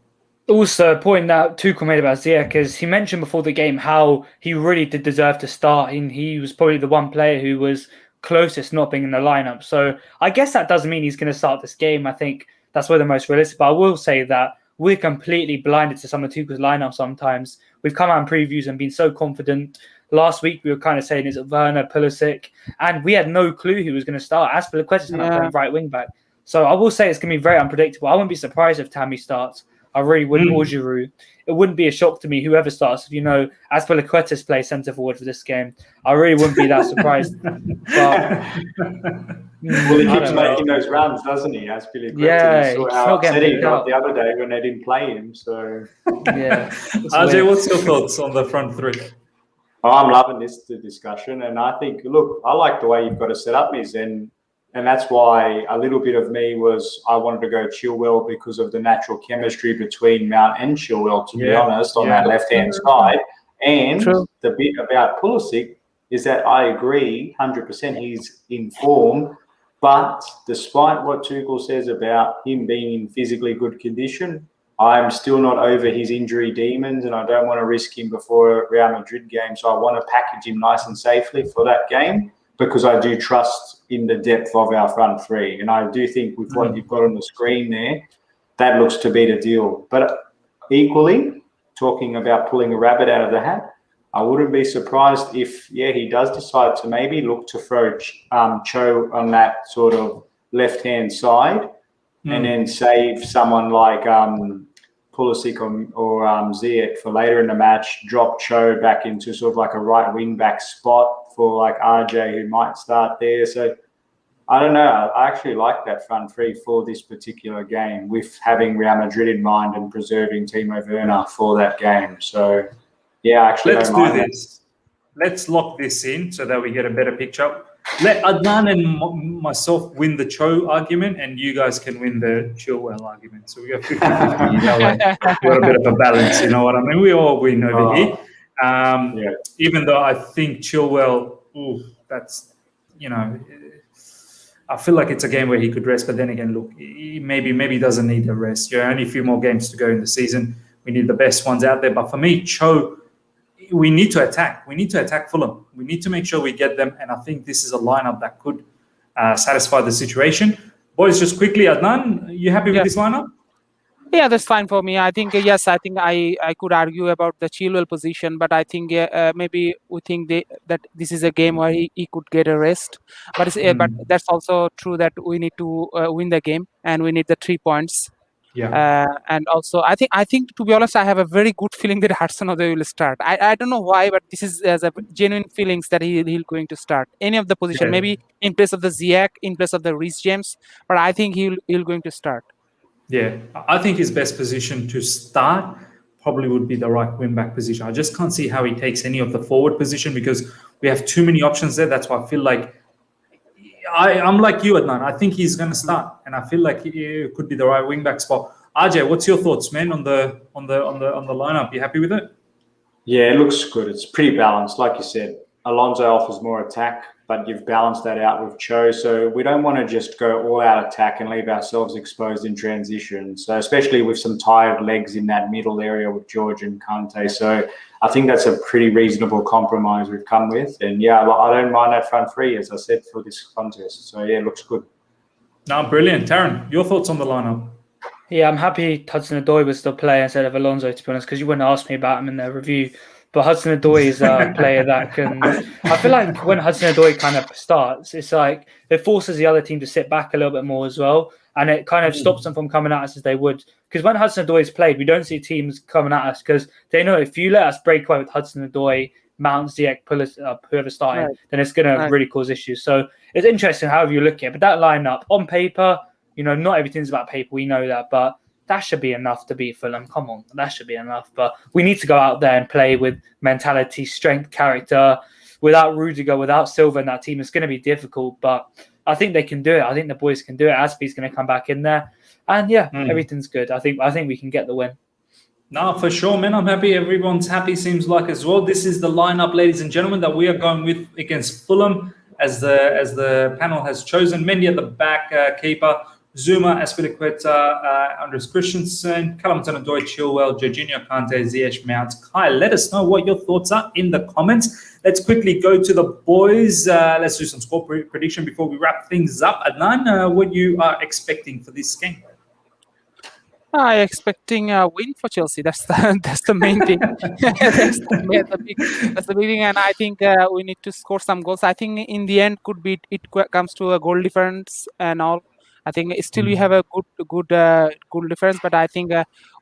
Speaker 3: Also, a point that Tuchel made about Ziyech is he mentioned before the game how he really did deserve to start, and he was probably the one player who was closest not being in the lineup. So I guess that doesn't mean he's going to start this game. I think that's where the most realistic. But I will say that we're completely blinded to some of Tuchel's lineup sometimes. We've come out in previews and been so confident. Last week, we were kind of saying, is it Werner, Pulisic? And we had no clue who was going to start. Aspilicueta's playing right wing back. So I will say it's going to be very unpredictable. I wouldn't be surprised if Tammy starts. I really wouldn't, or Giroud. It wouldn't be a shock to me, whoever starts, if Aspilicueta's play centre forward for this game. I really wouldn't be that surprised. But,
Speaker 2: well, he keeps making those runs, doesn't he? Aspilicueta.
Speaker 3: Yeah,
Speaker 2: saw how upset he got the other day when they didn't play him. So,
Speaker 1: Ajay, what's your thoughts on the front three?
Speaker 2: Oh, I'm loving this discussion, and I think, look, I like the way you've got to set up, Miz, and And that's why a little bit of me was I wanted to go Chilwell because of the natural chemistry between Mount and Chilwell, to be honest, on that left-hand side. And the bit about Pulisic is that I agree 100% he's in form, but despite what Tuchel says about him being in physically good condition, I'm still not over his injury demons, and I don't want to risk him before a Real Madrid game. So I want to package him nice and safely for that game because I do trust in the depth of our front three. And I do think with what you've got on the screen there, that looks to be the deal. But equally, talking about pulling a rabbit out of the hat, I wouldn't be surprised if, he does decide to maybe look to throw Cho on that sort of left-hand side and then save someone like Pulisic or Ziyech for later in the match, drop Cho back into sort of like a right wing-back spot for like RJ who might start there. So I don't know. I actually like that front three for this particular game with having Real Madrid in mind and preserving Timo Werner for that game. So, actually,
Speaker 1: let's do this. Let's lock this in so that we get a better picture. Let Adnan and myself win the Cho argument, and you guys can win the Chilwell argument. So we got 50-50. We got a bit of a balance, you know what I mean? We all win over here. Even though I think Chilwell, that's, I feel like it's a game where he could rest, but then again, look, he maybe doesn't need the rest. Only a few more games to go in the season. We need the best ones out there. But for me, Cho, we need to attack. We need to attack Fulham. We need to make sure we get them. And I think this is a lineup that could satisfy the situation. Boys, just quickly, Adnan, you happy with this lineup?
Speaker 4: Yeah, that's fine for me. I think, yes, I think I could argue about the Chilwell position, but I think maybe we think that this is a game where he could get a rest. But but that's also true that we need to win the game and we need the 3 points. And also, I think to be honest, I have a very good feeling that Hudson-Odoi will start. I don't know why, but this is as a genuine feelings that he'll going to start any of the position, maybe in place of the Ziyech, in place of the Reece James, but I think he'll going to start.
Speaker 1: Yeah, I think his best position to start probably would be the right wing-back position. I just can't see how he takes any of the forward position because we have too many options there. That's why I feel like I'm like you, Adnan. I think he's going to start, and I feel like it could be the right wing-back spot. RJ, what's your thoughts, man, on the lineup? You happy with it?
Speaker 2: Yeah, it looks good. It's pretty balanced, like you said. Alonso offers more attack, but you've balanced that out with Cho. So we don't want to just go all-out attack and leave ourselves exposed in transition. So especially with some tired legs in that middle area with George and Kante. So I think that's a pretty reasonable compromise we've come with. And I don't mind that front three, as I said, for this contest. So it looks good.
Speaker 1: No, brilliant. Taron, your thoughts on the lineup?
Speaker 3: Yeah, I'm happy Hudson-Odoi was the player instead of Alonso, to be honest, because you wouldn't ask me about him in the review. But Hudson-Odoi is a player that can... I feel like when Hudson-Odoi kind of starts, it's like it forces the other team to sit back a little bit more as well. And it kind of stops them from coming at us as they would. Because when Hudson-Odoi is played, we don't see teams coming at us because they know if you let us break away with Hudson-Odoi, Mount, Ziyech, Pulisic, whoever's starting, then it's going to really cause issues. So it's interesting however you look at it. But that lineup, on paper, not everything's about paper. We know that. But that should be enough to beat Fulham. Come on, that should be enough. But we need to go out there and play with mentality, strength, character. Without Rudiger, without Silva in that team, it's going to be difficult. But I think they can do it. I think the boys can do it. Aspie's going to come back in there. And everything's good. I think we can get the win.
Speaker 1: No, for sure, man. I'm happy. Everyone's happy, seems like, as well. This is the lineup, ladies and gentlemen, that we are going with against Fulham as the panel has chosen. Mendy at the back, keeper. Zuma, Azpilicueta, Andres Christensen, Callum Hudson-Odoi, Chilwell, Jorginho, Kante, Ziyech, Mount, Kai. Let us know what your thoughts are in the comments. Let's quickly go to the boys. Let's do some score prediction before we wrap things up. Adnan, what you are expecting for this game?
Speaker 4: I'm expecting a win for Chelsea. That's the main thing. that's the big thing. And I think we need to score some goals. I think in the end it comes to a goal difference and all. I think still we have a good goal difference, but I think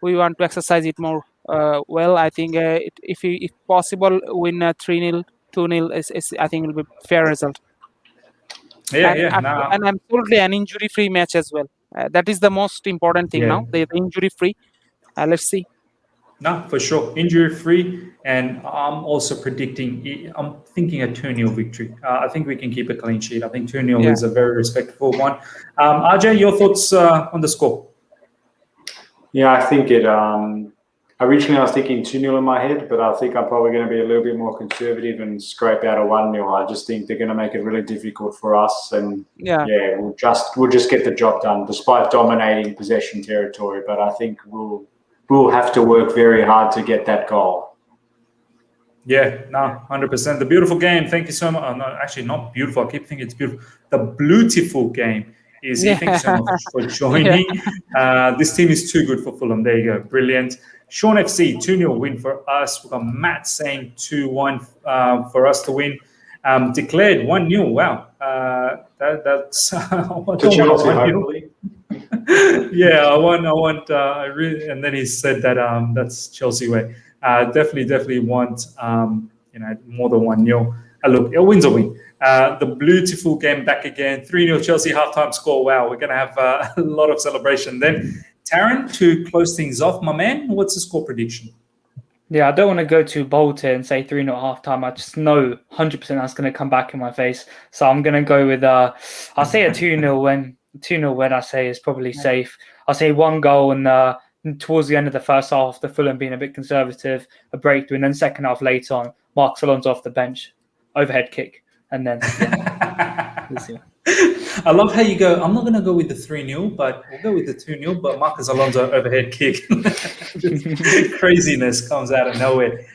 Speaker 4: we want to exercise it more well. I think if possible, win 3-0, 2-0 I think it will be a fair result. And absolutely an injury-free match as well. That is the most important thing now. The injury-free. Let's see.
Speaker 1: No, for sure. Injury free. And I'm also predicting, I'm thinking a 2-0 victory. I think we can keep a clean sheet. I think 2-0 is a very respectable one. RJ, your thoughts on the score?
Speaker 2: Yeah, I think it. Originally, I was thinking 2-0 in my head, but I think I'm probably going to be a little bit more conservative and scrape out a 1-0. I just think they're going to make it really difficult for us, and we'll just get the job done despite dominating possession territory. But I think we'll have to work very hard to get that goal.
Speaker 1: Yeah, no, 100%. The beautiful game. Thank you so much. No, actually, not beautiful. I keep thinking it's beautiful. The beautiful game. Thank you so much for joining. This team is too good for Fulham. There you go. Brilliant. Sean FC, 2-0 win for us. We've got Matt saying 2-1 for us to win. Declared 1-0. Wow. That's yeah, I want. I really, and then he said that that's Chelsea way. Definitely want more than 1-0. Look, a win's a win. The beautiful game back again. 3-0 Chelsea halftime score. Wow, we're going to have a lot of celebration then. Taron, to close things off, my man, what's the score prediction?
Speaker 3: Yeah, I don't want to go too bold here and say 3-0 halftime. I just know 100% that's going to come back in my face. So I'm going to go with, I'll say a 2-0 win. 2-0 win, I say, is probably safe. I'll say 1 goal and towards the end of the first half, the Fulham being a bit conservative, a breakthrough, and then second half later on, Marcus Alonso off the bench, overhead kick, and then we'll see.
Speaker 1: I love how you go, I'm not going to go with the 3-0, but we'll go with the 2-0, but Marcus Alonso overhead kick. Craziness comes out of nowhere.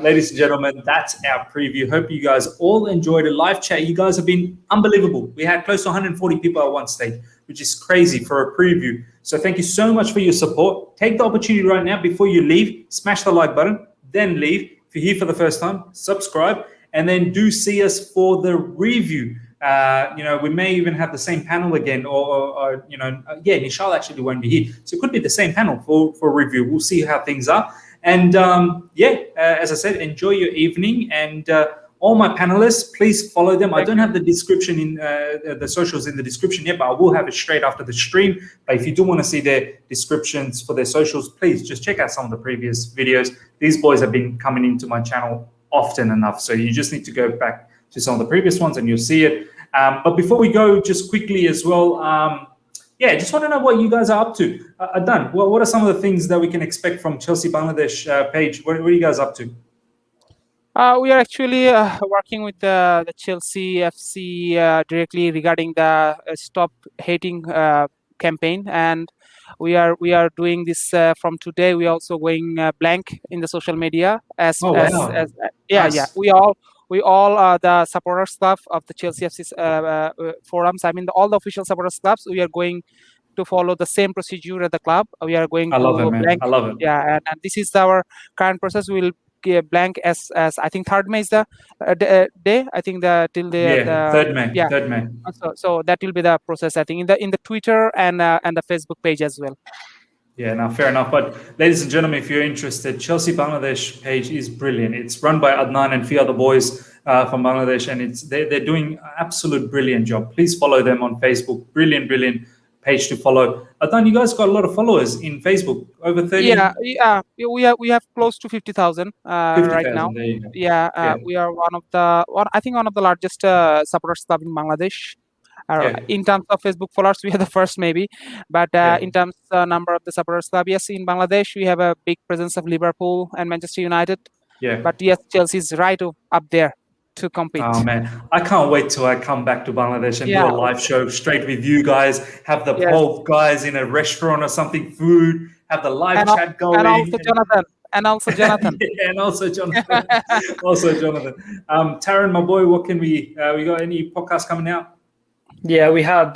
Speaker 1: Ladies and gentlemen, that's our preview. Hope you guys all enjoyed it. Live chat, you guys have been unbelievable. We had close to 140 people at one stage, which is crazy for a preview. So thank you so much for your support. Take the opportunity right now before you leave, smash the like button, then leave. If you're here for the first time, subscribe, and then do see us for the review. We may even have the same panel again, or Nishal actually won't be here. So it could be the same panel for review. We'll see how things are. And as I said, enjoy your evening. And all my panelists, please follow them. I don't have the description in the socials in the description yet, but I will have it straight after the stream. But if you do want to see their descriptions for their socials, please just check out some of the previous videos. These boys have been coming into my channel often enough. So you just need to go back to some of the previous ones and you'll see it. But before we go, just quickly as well, just want to know what you guys are up to. Adnan, what are some of the things that we can expect from Chelsea Bangladesh page? What are you guys up to?
Speaker 4: We are actually working with the Chelsea FC directly regarding the Stop Hating campaign, and we are doing this from today. We are also going blank in the social media nice. We all the supporter staff of the Chelsea FC forums. I mean, all the official supporter staffs. We are going to follow the same procedure at the club. We are going to blank.
Speaker 1: I love it.
Speaker 4: Yeah, and this is our current process. We will blank as I think 3rd May is the day. I think till the
Speaker 1: 3rd May.
Speaker 4: Yeah.
Speaker 1: 3rd May.
Speaker 4: So that will be the process. I think in the Twitter and the Facebook page as well.
Speaker 1: Yeah, no, fair enough. But ladies and gentlemen, if you're interested, Chelsea Bangladesh page is brilliant. It's run by Adnan and a few other boys from Bangladesh, and they're doing an absolute brilliant job. Please follow them on Facebook. Brilliant page to follow. Adnan, you guys got a lot of followers in Facebook, over 30.
Speaker 4: Yeah. We have close to 50,000 right now. We are one of the largest supporter club in Bangladesh. In terms of Facebook followers, we are the first maybe, but in terms of number of the supporters club, yes, in Bangladesh we have a big presence of Liverpool and Manchester United. Yeah. But yes, Chelsea is right up there to compete.
Speaker 1: Oh man, I can't wait till I come back to Bangladesh and do a live show straight with you guys. Have the Paul guys in a restaurant or something, food. Have the live chat going.
Speaker 4: And also Jonathan. And also Jonathan.
Speaker 1: Taron, my boy, what can we got any podcasts coming out?
Speaker 3: Yeah, we had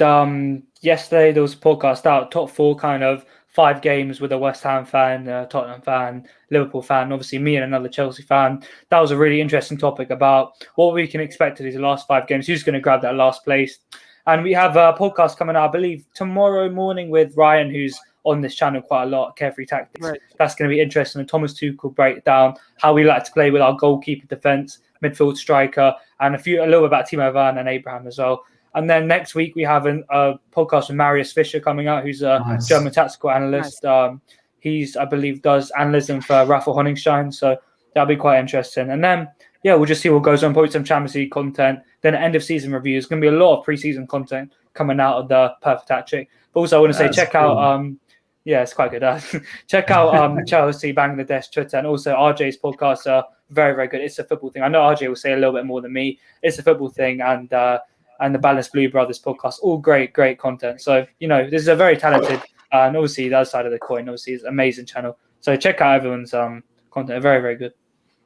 Speaker 3: yesterday there was a podcast out, top 4 kind of 5 games with a West Ham fan, Tottenham fan, Liverpool fan, obviously me and another Chelsea fan. That was a really interesting topic about what we can expect of these last 5 games, who's going to grab that last place. And we have a podcast coming out, I believe, tomorrow morning with Ryan, who's on this channel quite a lot, Carefree Tactics. Right. That's going to be interesting. And Thomas Tuchel break down how we like to play with our goalkeeper, defence, midfield striker, and a little bit about Timo Werner and Abraham as well. And then next week we have a podcast with Marius Fischer coming out, who's a German tactical analyst. He's, I believe, does analysis for Rafa Honigstein, so that'll be quite interesting. And then, yeah, we'll just see what goes on. Probably some Champions League content, then end of season reviews. Going to be a lot of preseason content coming out of the Perfect Hat-Trick. But also, I want to say, check out, yeah, it's quite good. Check out Chelsea Bangladesh Twitter, and also RJ's podcasts are very, very good. It's a football thing. I know RJ will say a little bit more than me. It's a football thing, and the Balanced Blue Brothers podcast, all great content. So, this is a very talented, and obviously the other side of the coin, obviously, is an amazing channel. So check out everyone's content. Very, very good.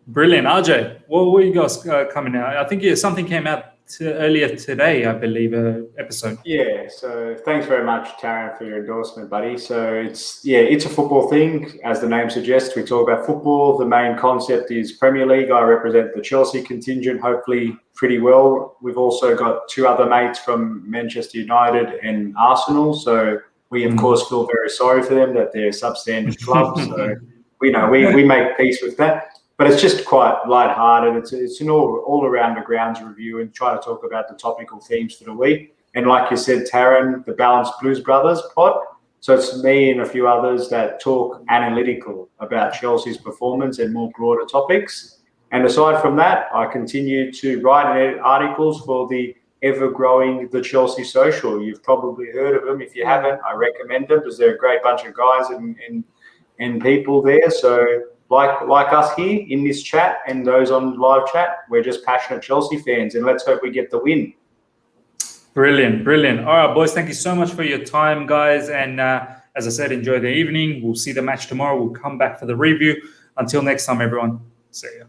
Speaker 1: Brilliant. RJ, what were you guys coming out? I think something came out earlier today, I believe, episode.
Speaker 2: Yeah, so thanks very much, Taron, for your endorsement, buddy. So it's a football thing. As the name suggests, we talk about football. The main concept is Premier League. I represent the Chelsea contingent, hopefully pretty well. We've also got two other mates from Manchester United and Arsenal. So we, of course, feel very sorry for them that they're substandard clubs. So we make peace with that. But it's just quite lighthearted. It's an all-around the grounds review and try to talk about the topical themes for the week. And like you said, Taron, the Balanced Blues Brothers pod. So it's me and a few others that talk analytical about Chelsea's performance and more broader topics. And aside from that, I continue to write articles for the ever-growing The Chelsea Social. You've probably heard of them. If you haven't, I recommend them because they're a great bunch of guys and people there. So like us here in this chat and those on live chat, we're just passionate Chelsea fans, and let's hope we get the win.
Speaker 1: Brilliant. All right, boys, thank you so much for your time, guys. And as I said, enjoy the evening. We'll see the match tomorrow. We'll come back for the review. Until next time, everyone. See ya.